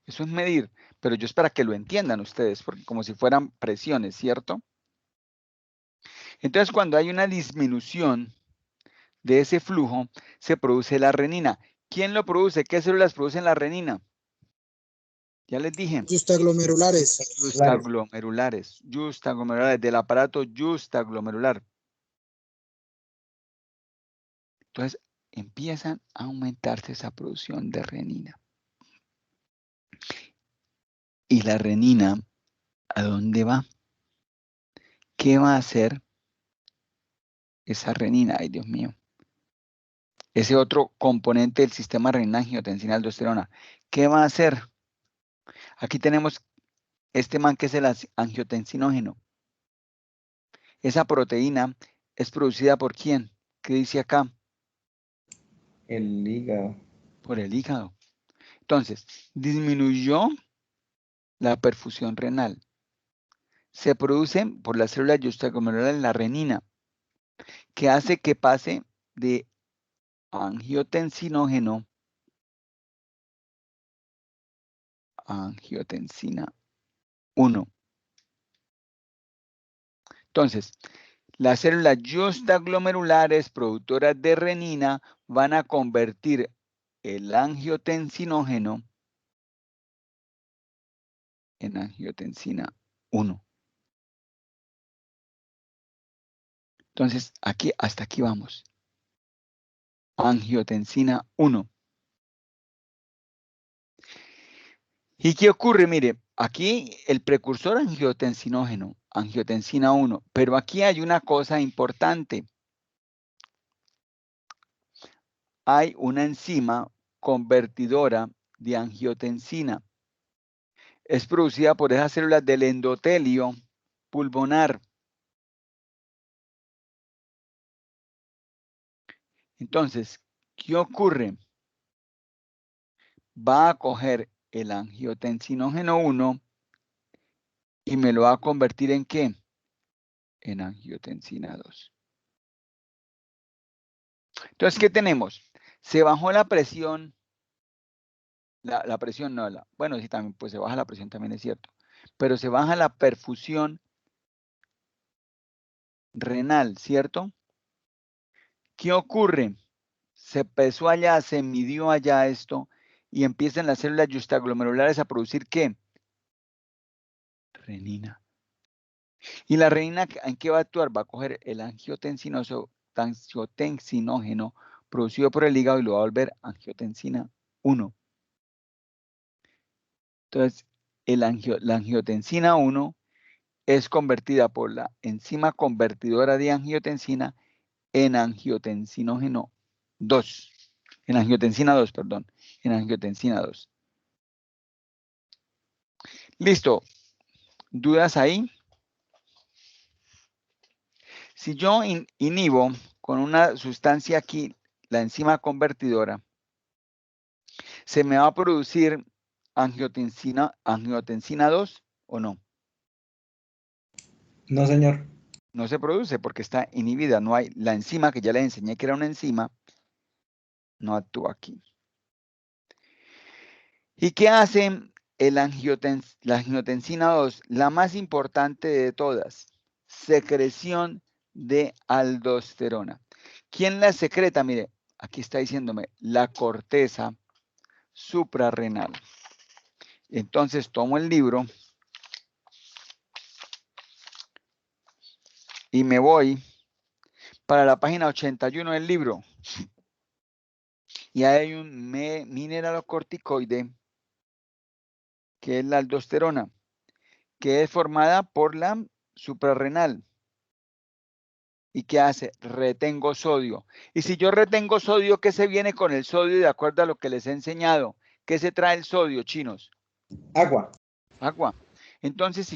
Eso es medir, pero yo es para que lo entiendan ustedes, porque como si fueran presiones, ¿cierto? Entonces, cuando hay una disminución de ese flujo, se produce la renina. ¿Quién lo produce? ¿Qué células producen la renina? Ya les dije. Justaglomerulares. Justaglomerulares, del aparato justaglomerular. Entonces, empiezan a aumentarse esa producción de renina. ¿Y la renina a dónde va? ¿Qué va a hacer esa renina? Ay, Dios mío. Ese otro componente del sistema renina, angiotensina, aldosterona. ¿Qué va a hacer? Aquí tenemos este man que es el angiotensinógeno. Esa proteína es producida por ¿quién? ¿Qué dice acá? el hígado. por el hígado. Entonces, disminuyó la perfusión renal. Se produce por las células yuxtaglomerulares la renina, que hace que pase de angiotensinógeno a angiotensina 1. Entonces, las células yuxtaglomerulares productoras de renina van a convertir el angiotensinógeno en angiotensina 1. Entonces, aquí, hasta aquí vamos. Angiotensina 1. ¿Y qué ocurre? Mire, aquí el precursor angiotensinógeno, angiotensina 1, pero aquí hay una cosa importante. Hay una enzima convertidora de angiotensina. Es producida por esas células del endotelio pulmonar. Entonces, ¿qué ocurre? Va a coger el angiotensinógeno 1 y me lo va a convertir ¿en qué? En angiotensina 2. Entonces, ¿qué tenemos? Se bajó la presión. La presión no, bueno, sí, también, pues se baja la presión, también es cierto. Pero se baja la perfusión renal, ¿cierto? ¿Qué ocurre? Se pesó allá, se midió allá esto y empiezan las células yuxtaglomerulares a producir ¿qué? Renina. ¿Y la renina en qué va a actuar? Va a coger el angiotensinógeno producido por el hígado y lo va a volver angiotensina 1. Entonces, la angiotensina 1 es convertida por la enzima convertidora de angiotensina en angiotensinógeno 2. En angiotensina 2, perdón. En angiotensina 2. Listo. ¿Dudas ahí? Si yo inhibo con una sustancia aquí, la enzima convertidora, ¿se me va a producir angiotensina 2 o no? No, señor. No se produce porque está inhibida. No hay la enzima que ya les enseñé que era una enzima, no actúa aquí. ¿Y qué hace la angiotensina 2? La más importante de todas, secreción de aldosterona. ¿Quién la secreta? Mire, aquí está diciéndome la corteza suprarrenal. Entonces tomo el libro y me voy para la página 81 del libro. Y hay un mineralocorticoide, que es la aldosterona, que es formada por la suprarrenal. ¿Y qué hace? Retengo sodio. Y si yo retengo sodio, ¿qué se viene con el sodio de acuerdo a lo que les he enseñado? ¿Qué se trae el sodio, chinos? Agua. Agua. Entonces,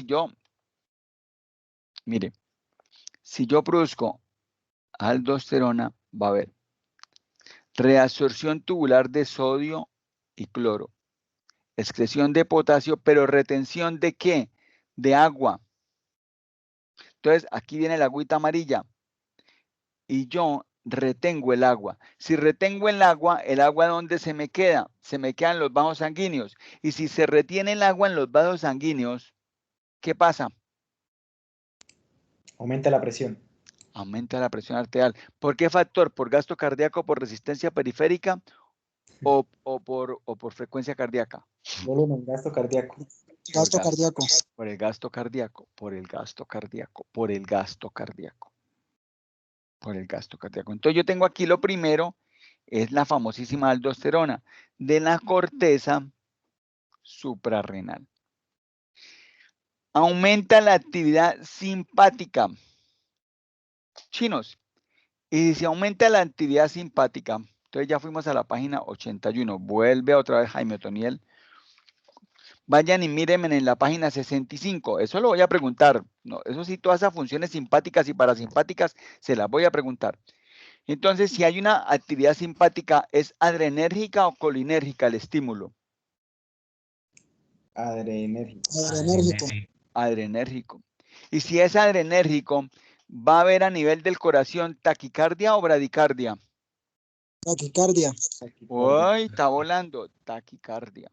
mire, si yo produzco aldosterona, va a haber reabsorción tubular de sodio y cloro, excreción de potasio, pero retención ¿de qué? De agua. Entonces, aquí viene la agüita amarilla. Y yo retengo el agua. Si retengo el agua ¿dónde se me queda? Se me quedan los vasos sanguíneos. Y si se retiene el agua en los vasos sanguíneos, ¿qué pasa? Aumenta la presión. Aumenta la presión arterial. ¿Por qué factor? ¿Por gasto cardíaco, por resistencia periférica o por frecuencia cardíaca? Volumen, gasto cardíaco. Gasto cardíaco. Por el gasto cardíaco, por el gasto cardíaco, por el gasto cardíaco. Por el gasto cardíaco. Entonces yo tengo aquí lo primero, es la famosísima aldosterona de la corteza suprarrenal. Aumenta la actividad simpática. Chinos, y si aumenta la actividad simpática, entonces ya fuimos a la página 81. Vuelve otra vez Jaime Otoniel. Vayan y mírenme en la página 65. Eso lo voy a preguntar. No, eso sí, todas esas funciones simpáticas y parasimpáticas se las voy a preguntar. Entonces, si hay una actividad simpática, ¿es adrenérgica o colinérgica el estímulo? Adrenérgico. Adrenérgico. Adrenérgico. Y si es adrenérgico, ¿va a haber a nivel del corazón taquicardia o bradicardia? Taquicardia. Uy, está volando. Taquicardia.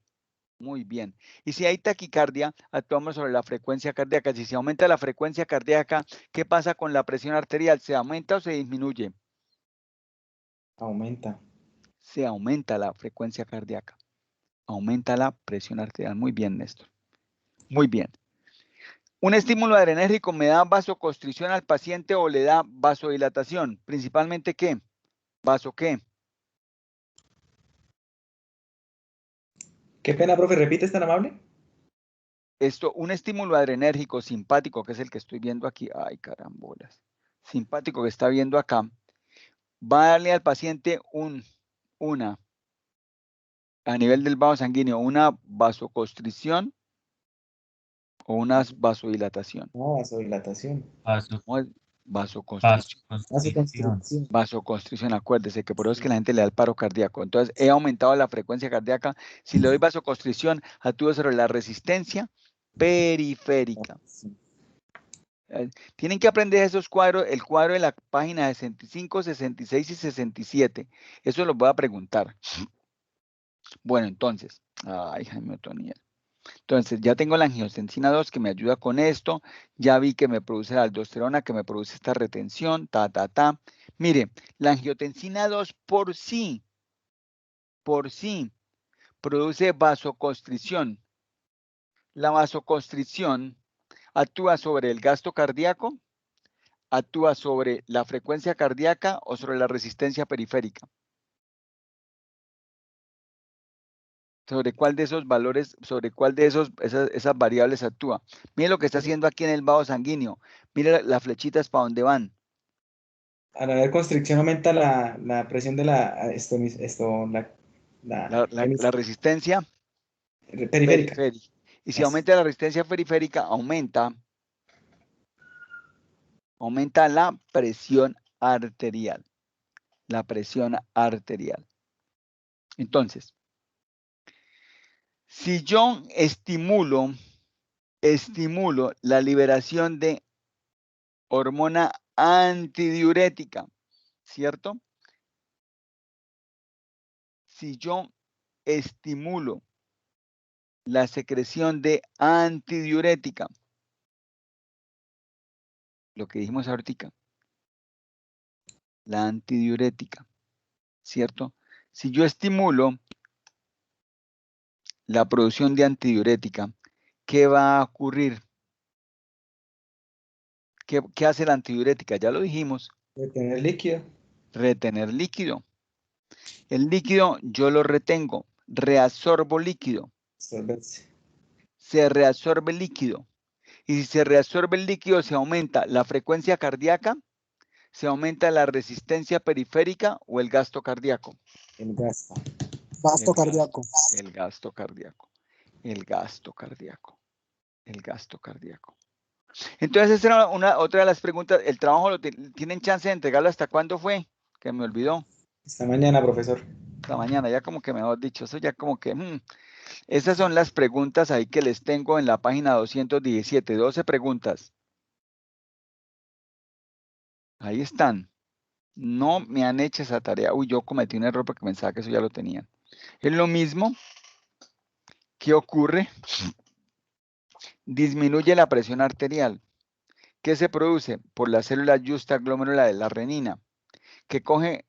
Muy bien. Y si hay taquicardia, actuamos sobre la frecuencia cardíaca. Si se aumenta la frecuencia cardíaca, ¿qué pasa con la presión arterial? ¿Se aumenta o se disminuye? Aumenta. Se aumenta la frecuencia cardíaca. Aumenta la presión arterial. Muy bien, Néstor. Muy bien. ¿Un estímulo adrenérgico me da vasoconstricción al paciente o le da vasodilatación? ¿Principalmente qué? ¿Vaso qué? Qué pena, profe, ¿repite, es tan amable? Esto, un estímulo adrenérgico simpático, que es el que estoy viendo aquí. Ay, carambolas. Simpático que está viendo acá. Va a darle al paciente a nivel del vaso sanguíneo, una vasoconstricción o una vasodilatación. No, vasodilatación. ¿Cómo es? Vasoconstricción. Vasoconstricción. Vasoconstricción, acuérdese que por eso es que la gente le da el paro cardíaco. Entonces, he aumentado la frecuencia cardíaca. Si le doy vasoconstricción, actúo sobre la resistencia periférica. Tienen que aprender esos cuadros, el cuadro de la página 65, 66 y 67. Eso lo voy a preguntar. Bueno, entonces, ay, Jaime Otoniel. Entonces, ya tengo la angiotensina 2 que me ayuda con esto. Ya vi que me produce la aldosterona, que me produce esta retención, Mire, la angiotensina 2 por sí, produce vasoconstricción. La vasoconstricción actúa sobre el gasto cardíaco, actúa sobre la frecuencia cardíaca o sobre la resistencia periférica. ¿Sobre cuál de esos valores, sobre cuál de esas variables actúa? Mire lo que está haciendo aquí en el vaso sanguíneo. Mire las flechitas para dónde van. Al haber constricción aumenta la presión de la La resistencia periférica. periférica. Y si Eso. aumenta la resistencia periférica, aumenta la presión arterial. La presión arterial. Entonces, si yo estimulo la liberación de hormona antidiurética, ¿cierto? Si yo estimulo la secreción de antidiurética, lo que dijimos ahorita, la antidiurética, ¿cierto? Si yo estimulo la producción de antidiurética, ¿qué va a ocurrir? ¿Qué hace la antidiurética? Ya lo dijimos. Retener líquido. Retener líquido. El líquido yo lo retengo, reabsorbo líquido. Absorberse. Se reabsorbe el líquido. Y si se reabsorbe el líquido, se aumenta la frecuencia cardíaca, se aumenta la resistencia periférica o el gasto cardíaco. El gasto. Gasto cardíaco. El gasto cardíaco. El gasto cardíaco. El gasto cardíaco. Entonces, esa era otra de las preguntas. ¿El trabajo tienen chance de entregarlo hasta cuándo fue? Que me olvidó. Esta mañana, profesor. Esta mañana, ya como que mejor dicho, eso ya como que... Esas son las preguntas ahí que les tengo en la página 217, 12 preguntas. Ahí están. No me han hecho esa tarea. Uy, yo cometí un error porque pensaba que eso ya lo tenían. Es lo mismo que ocurre. Disminuye la presión arterial. ¿Qué se produce? Por la célula justa glomerula de la renina, que coge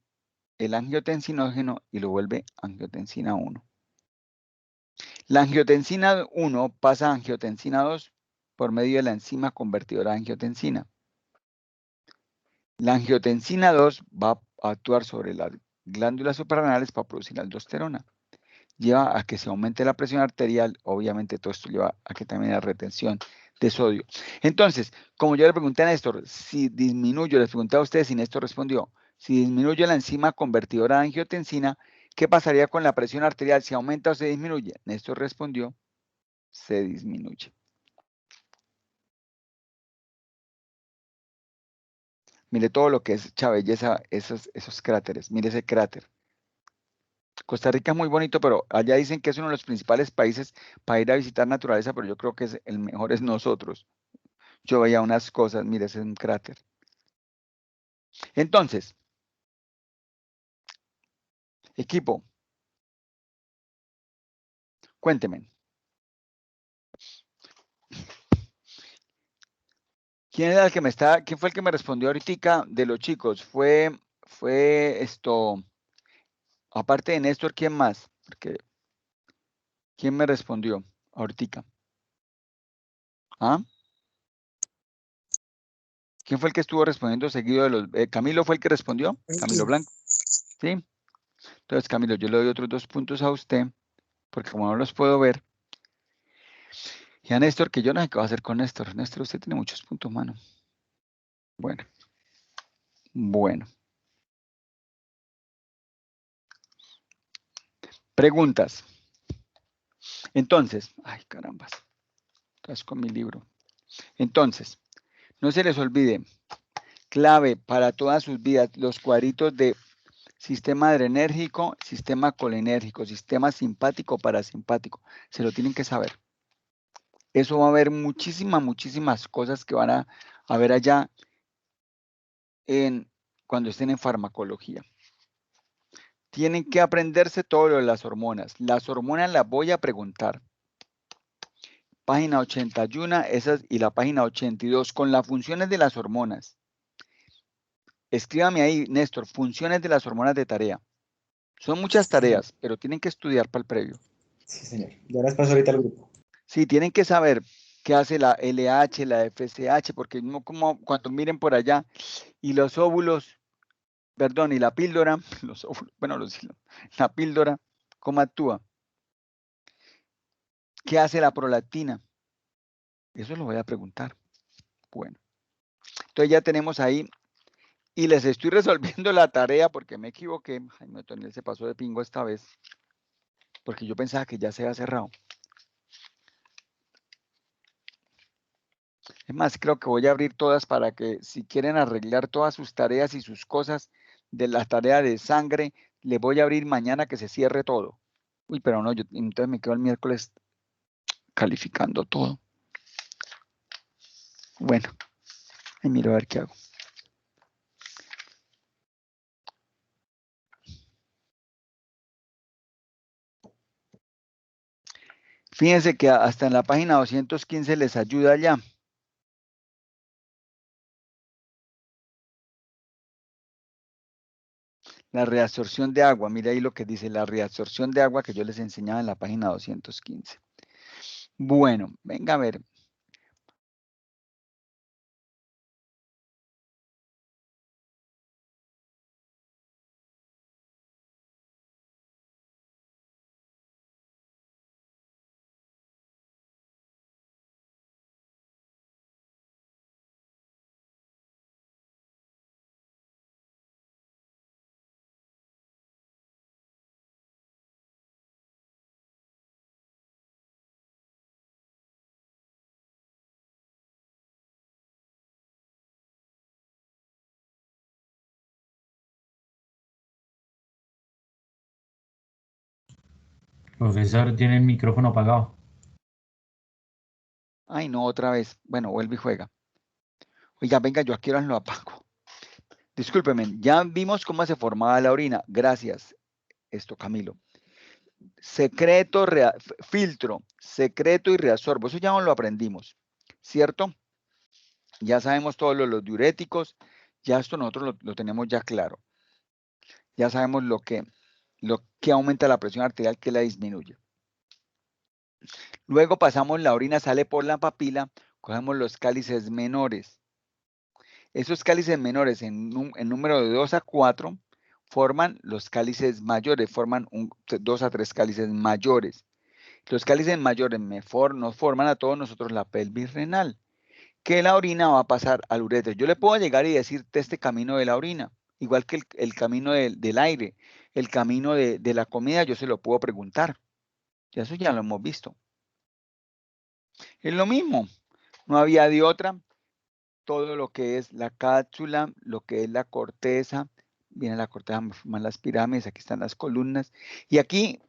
el angiotensinógeno y lo vuelve angiotensina 1. La angiotensina 1 pasa a angiotensina 2 por medio de la enzima convertidora de angiotensina. La angiotensina 2 va a actuar sobre las glándulas suprarrenales para producir aldosterona. Lleva a que se aumente la presión arterial, obviamente todo esto lleva a que también haya retención de sodio. Entonces, como yo le pregunté a Néstor, si disminuyo, les pregunté a ustedes si Néstor respondió, si disminuyo la enzima convertidora de angiotensina, ¿qué pasaría con la presión arterial? ¿Se aumenta o se disminuye? Néstor respondió, se disminuye. Mire todo lo que es hecha belleza, esos cráteres. Mire ese cráter. Costa Rica es muy bonito, pero allá dicen que es uno de los principales países para ir a visitar naturaleza, pero yo creo que el mejor es nosotros. Yo veía unas cosas, mire, ese es un cráter. Entonces, equipo, cuénteme. ¿Quién era el que quién fue el que me respondió ahorita de los chicos? Fue esto, aparte de Néstor, ¿quién más? Porque, ¿quién me respondió ahorita? ¿Ah? ¿Quién fue el que estuvo respondiendo seguido de los... Camilo fue el que respondió, Camilo Blanco, ¿sí? Entonces, Camilo, yo le doy otros 2 puntos a usted, porque como no los puedo ver, y a Néstor, que yo no sé qué va a hacer con Néstor. Néstor, usted tiene muchos puntos, mano. Bueno. Preguntas. Entonces, ay, carambas. Estás con mi libro. Entonces, no se les olvide, clave para todas sus vidas, los cuadritos de sistema adrenérgico, sistema colinérgico, sistema simpático, parasimpático. Se lo tienen que saber. Eso va a haber muchísimas cosas que van a ver allá cuando estén en farmacología. Tienen que aprenderse todo lo de las hormonas. Las hormonas las voy a preguntar. Página 81 y la página 82 con las funciones de las hormonas. Escríbame ahí, Néstor, funciones de las hormonas de tarea. Son muchas tareas, pero tienen que estudiar para el previo. Sí, señor. Ya las paso ahorita al grupo. Sí, tienen que saber qué hace la LH, la FSH, porque no como cuando miren por allá, y los óvulos, perdón, y la píldora, los óvulos, bueno, la píldora, ¿cómo actúa? ¿Qué hace la prolactina? Eso lo voy a preguntar. Bueno, entonces ya tenemos ahí, y les estoy resolviendo la tarea porque me equivoqué. Jaime Otoniel se pasó de pingo esta vez, porque yo pensaba que ya se había cerrado. Es más, creo que voy a abrir todas para que si quieren arreglar todas sus tareas y sus cosas de la tarea de sangre, les voy a abrir mañana que se cierre todo. Uy, pero no, entonces me quedo el miércoles calificando todo. Bueno, ahí miro a ver qué hago. Fíjense que hasta en la página 215 les ayuda ya. La reabsorción de agua, mira ahí lo que dice la reabsorción de agua que yo les enseñaba en la página 215. Bueno, venga a ver. Profesor, tiene el micrófono apagado. Ay, no, otra vez. Bueno, vuelve y juega. Oiga, venga, yo aquí ahora lo apago. Discúlpeme, ya vimos cómo se formaba la orina. Gracias, Camilo. Secreto, filtro, secreto y reabsorbo. Eso ya no lo aprendimos, ¿cierto? Ya sabemos todos los diuréticos. Ya esto nosotros lo tenemos ya claro. Ya sabemos lo que aumenta la presión arterial, que la disminuye. Luego pasamos, la orina sale por la papila, cogemos los cálices menores. Esos cálices menores en número de 2 a 4 forman los cálices mayores, forman 2 a 3 cálices mayores. Los cálices mayores nos forman a todos nosotros la pelvis renal, que la orina va a pasar al ureter. Yo le puedo llegar y decirte este camino de la orina, igual que el camino del aire, el camino de la comida, yo se lo puedo preguntar. Ya eso ya lo hemos visto. Es lo mismo, no había de otra. todo lo que es la cápsula, lo que es la corteza, viene la corteza, forman las pirámides, aquí están las columnas, y aquí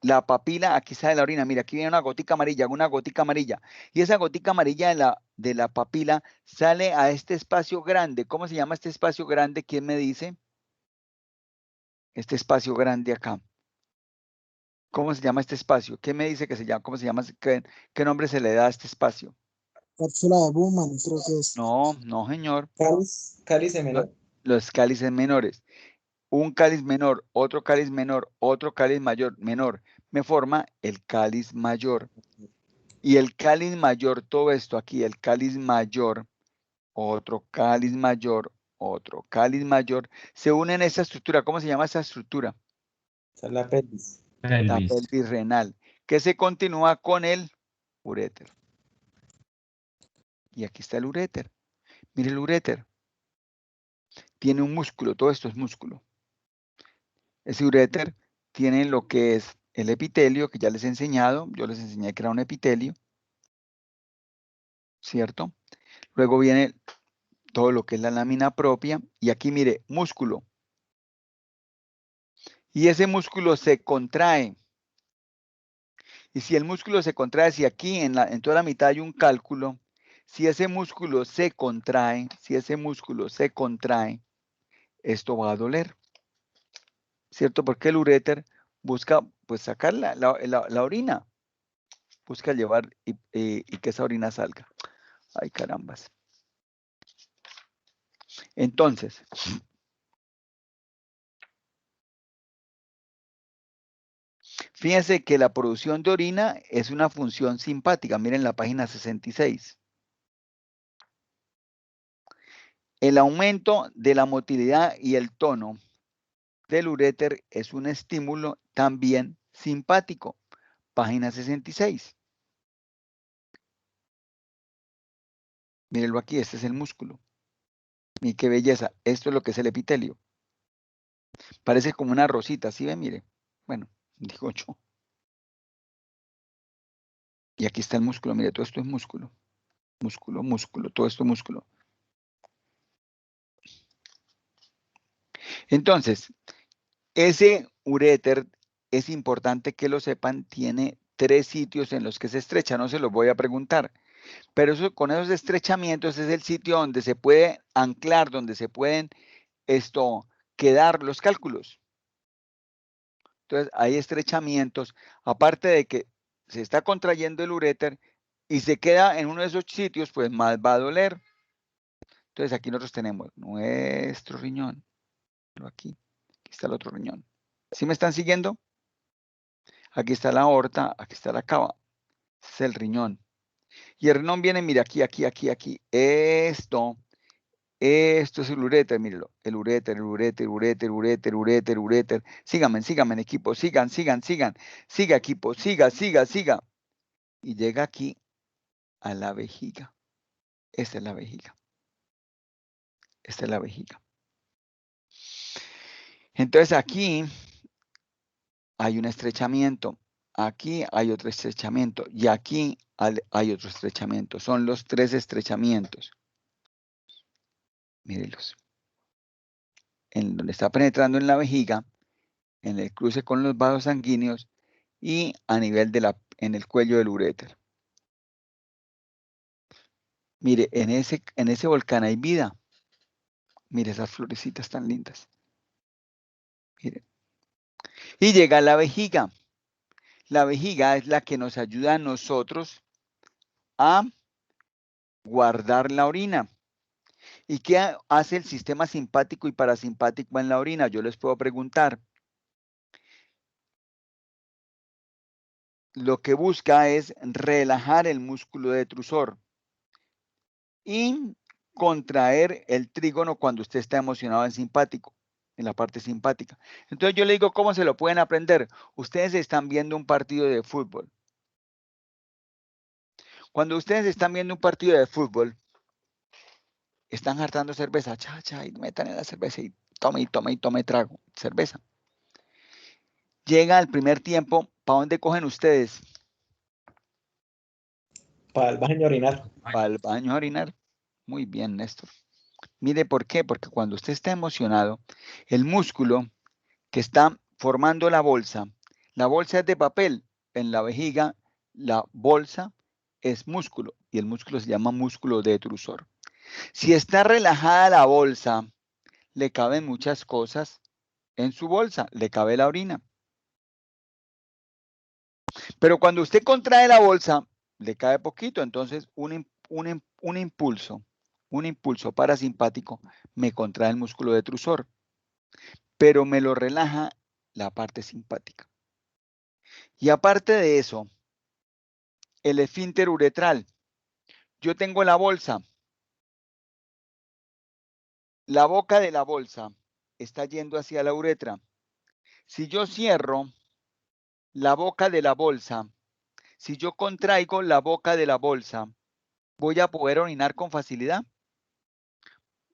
la papila, aquí sale la orina, mira, aquí viene una gotica amarilla, y esa gotica amarilla de la papila sale a este espacio grande. ¿Cómo se llama este espacio grande? ¿Quién me dice? Este espacio grande acá. ¿Cómo se llama este espacio? ¿Qué me dice que se llama? ¿Cómo se llama? ¿Qué nombre se le da a este espacio? Cápsula de Bowman, creo que es. No, no, señor. Cálice menor. Los cálices menores. Un cáliz menor, otro cáliz menor, otro cáliz mayor, menor, me forma el cáliz mayor. Y el cáliz mayor, todo esto aquí, el cáliz mayor, otro cáliz mayor, otro cáliz mayor, se unen en esta estructura. ¿Cómo se llama esta estructura? Esa es la pelvis. La Pelvis. pelvis renal, que se continúa con el uréter. Y aquí está el uréter. Mire el uréter. Tiene un músculo, todo esto es músculo. Ese uréter tiene lo que es el epitelio, que ya les he enseñado. Yo les enseñé que era un epitelio, ¿cierto? Luego viene todo lo que es la lámina propia. Y aquí, mire, músculo. Y ese músculo se contrae. Y si el músculo se contrae, si aquí en toda la mitad hay un cálculo, si ese músculo se contrae, esto va a doler, ¿cierto? Porque el uréter busca, pues, sacar la orina, busca llevar y que esa orina salga. Ay, carambas. Entonces, fíjense que la producción de orina es una función simpática. Miren la página 66. El aumento de la motilidad y el tono del uréter es un estímulo también simpático. Página 66. Mírenlo aquí, este es el músculo. Miren qué belleza. Esto es lo que es el epitelio. Parece como una rosita, ¿sí ven? Mire. Bueno, digo yo. Y aquí está el músculo. Mire, todo esto es músculo. Músculo, músculo, todo esto es músculo. Entonces, ese uréter, es importante que lo sepan, tiene 3 sitios en los que se estrecha. No se los voy a preguntar. Pero eso, con esos estrechamientos es el sitio donde se puede anclar, donde se pueden quedar los cálculos. Entonces, hay estrechamientos, aparte de que se está contrayendo el uréter y se queda en uno de esos sitios, pues más va a doler. Entonces, aquí nosotros tenemos nuestro riñón. Aquí está el otro riñón. ¿Sí me están siguiendo? Aquí está la aorta, aquí está la cava. Este es el riñón. Y el riñón viene, mira, aquí. Esto es el uréter, mírelo. El uréter. Síganme, equipo. Sigan. Siga, equipo. Siga. Y llega aquí a la vejiga. Esta es la vejiga. Entonces aquí hay un estrechamiento. Aquí hay otro estrechamiento. Y aquí hay otro estrechamiento. Son los 3 estrechamientos. Mírenlos. En donde está penetrando en la vejiga, en el cruce con los vasos sanguíneos y a nivel en el cuello del uréter. Mire, en ese volcán hay vida. Mire esas florecitas tan lindas. Mire. Y llega la vejiga. La vejiga es la que nos ayuda a nosotros a guardar la orina. ¿Y qué hace el sistema simpático y parasimpático en la orina? Yo les puedo preguntar. Lo que busca es relajar el músculo detrusor y contraer el trígono cuando usted está emocionado en simpático, en la parte simpática. Entonces yo le digo, ¿cómo se lo pueden aprender? Ustedes están viendo un partido de fútbol. Cuando ustedes están viendo un partido de fútbol, están hartando cerveza, y metan en la cerveza y tome trago, cerveza. Llega el primer tiempo, ¿para dónde cogen ustedes? Para el baño a orinar. Para el baño a orinar. Muy bien, Néstor. Mire por qué, porque cuando usted está emocionado, el músculo que está formando la bolsa es de papel, en la vejiga la bolsa es músculo y el músculo se llama músculo detrusor. Si está relajada la bolsa, le caben muchas cosas en su bolsa, le cabe la orina. Pero cuando usted contrae la bolsa, le cae poquito, entonces un impulso parasimpático me contrae el músculo detrusor, pero me lo relaja la parte simpática. Y aparte de eso, el esfínter uretral. Yo tengo la bolsa. La boca de la bolsa está yendo hacia la uretra. Si yo cierro la boca de la bolsa, si yo contraigo la boca de la bolsa, ¿voy a poder orinar con facilidad?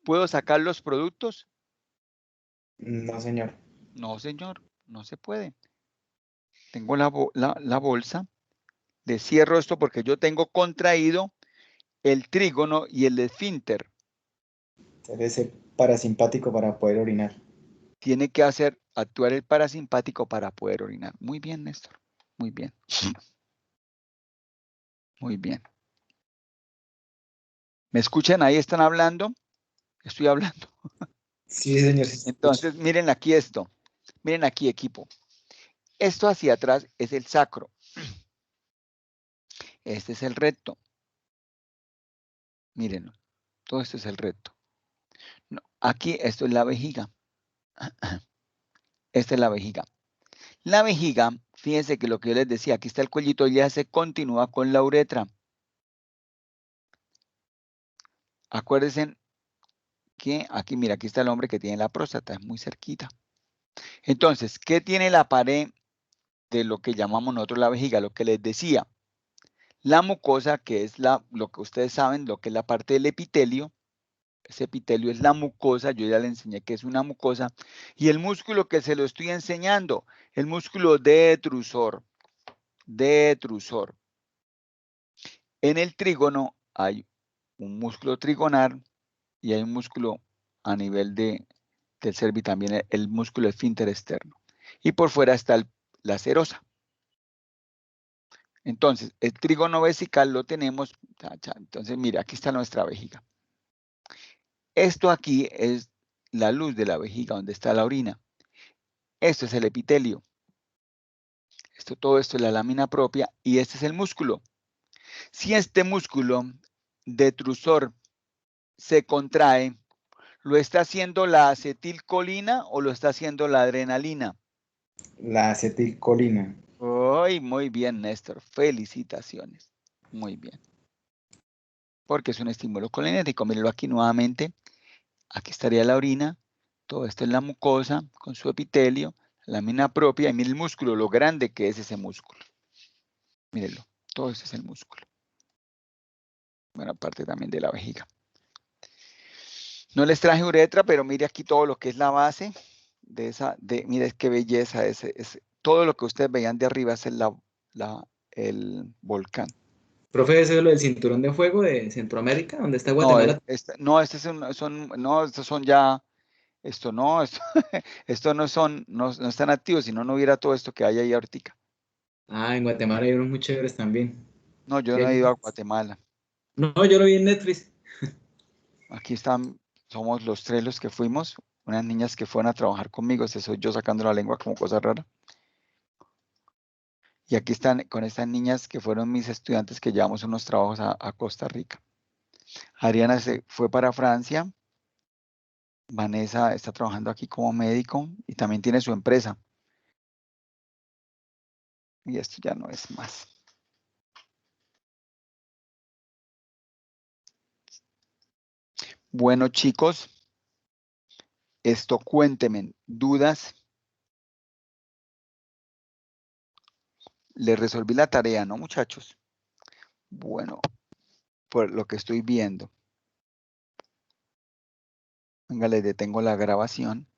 ¿Puedo sacar los productos? No, señor. No, señor, no se puede. Tengo la bolsa, le cierro esto porque yo tengo contraído el trígono y el esfínter. Debe ser parasimpático para poder orinar. Tiene que actuar el parasimpático para poder orinar. Muy bien, Néstor. Muy bien. Muy bien. ¿Me escuchan? Ahí están hablando. Estoy hablando. Sí, señor. Entonces, miren aquí esto. Miren aquí, equipo. Esto hacia atrás es el sacro. Este es el recto. Mírenlo. Todo esto es el recto. No, aquí esto es la vejiga. Esta es la vejiga. La vejiga, fíjense que lo que yo les decía, aquí está el cuellito, ya se continúa con la uretra. Acuérdense que aquí, mira, aquí está el hombre que tiene la próstata, es muy cerquita. Entonces, ¿qué tiene la pared de lo que llamamos nosotros la vejiga? Lo que les decía, la mucosa, que es lo que ustedes saben, lo que es la parte del epitelio. Ese epitelio es la mucosa, yo ya le enseñé que es una mucosa. Y el músculo que se lo estoy enseñando, el músculo detrusor. Detrusor. En el trígono hay un músculo trigonar y hay un músculo a nivel del cervi también, el músculo esfínter externo. Y por fuera está la serosa. Entonces, el trígono vesical lo tenemos. Entonces, mira, aquí está nuestra vejiga. Esto aquí es la luz de la vejiga, donde está la orina. Esto es el epitelio. Todo esto es la lámina propia y este es el músculo. Si este músculo detrusor se contrae, ¿lo está haciendo la acetilcolina o lo está haciendo la adrenalina? La acetilcolina. ¡Ay, muy bien, Néstor! Felicitaciones. Muy bien. Porque es un estímulo colinético. Mírenlo aquí nuevamente. Aquí estaría la orina. Todo esto es la mucosa con su epitelio, la lámina propia. Y miren el músculo, lo grande que es ese músculo. Mírenlo. Todo esto es el músculo. Bueno, aparte también de la vejiga. No les traje uretra, pero mire aquí todo lo que es la base de esa, mire qué belleza todo lo que ustedes veían de arriba es el volcán. Profe, ¿ese es lo del cinturón de fuego de Centroamérica, donde está No, Guatemala? estos son ya, esto no están activos, si no, no hubiera todo esto que hay ahí ahorita. Ah, en Guatemala hay unos muy chéveres también. No, yo Sí, no he ido a Guatemala. no, yo lo vi en Netflix. Aquí somos los tres los que fuimos, unas niñas que fueron a trabajar conmigo, ese soy yo sacando la lengua como cosa rara. Y aquí están con estas niñas que fueron mis estudiantes que llevamos unos trabajos a Costa Rica. Ariana se fue para Francia. Vanessa está trabajando aquí como médico y también tiene su empresa. Y esto ya no es más. Bueno, chicos, esto cuéntenme, ¿dudas? Les resolví la tarea, ¿no, muchachos? Bueno, por lo que estoy viendo. Venga, les detengo la grabación.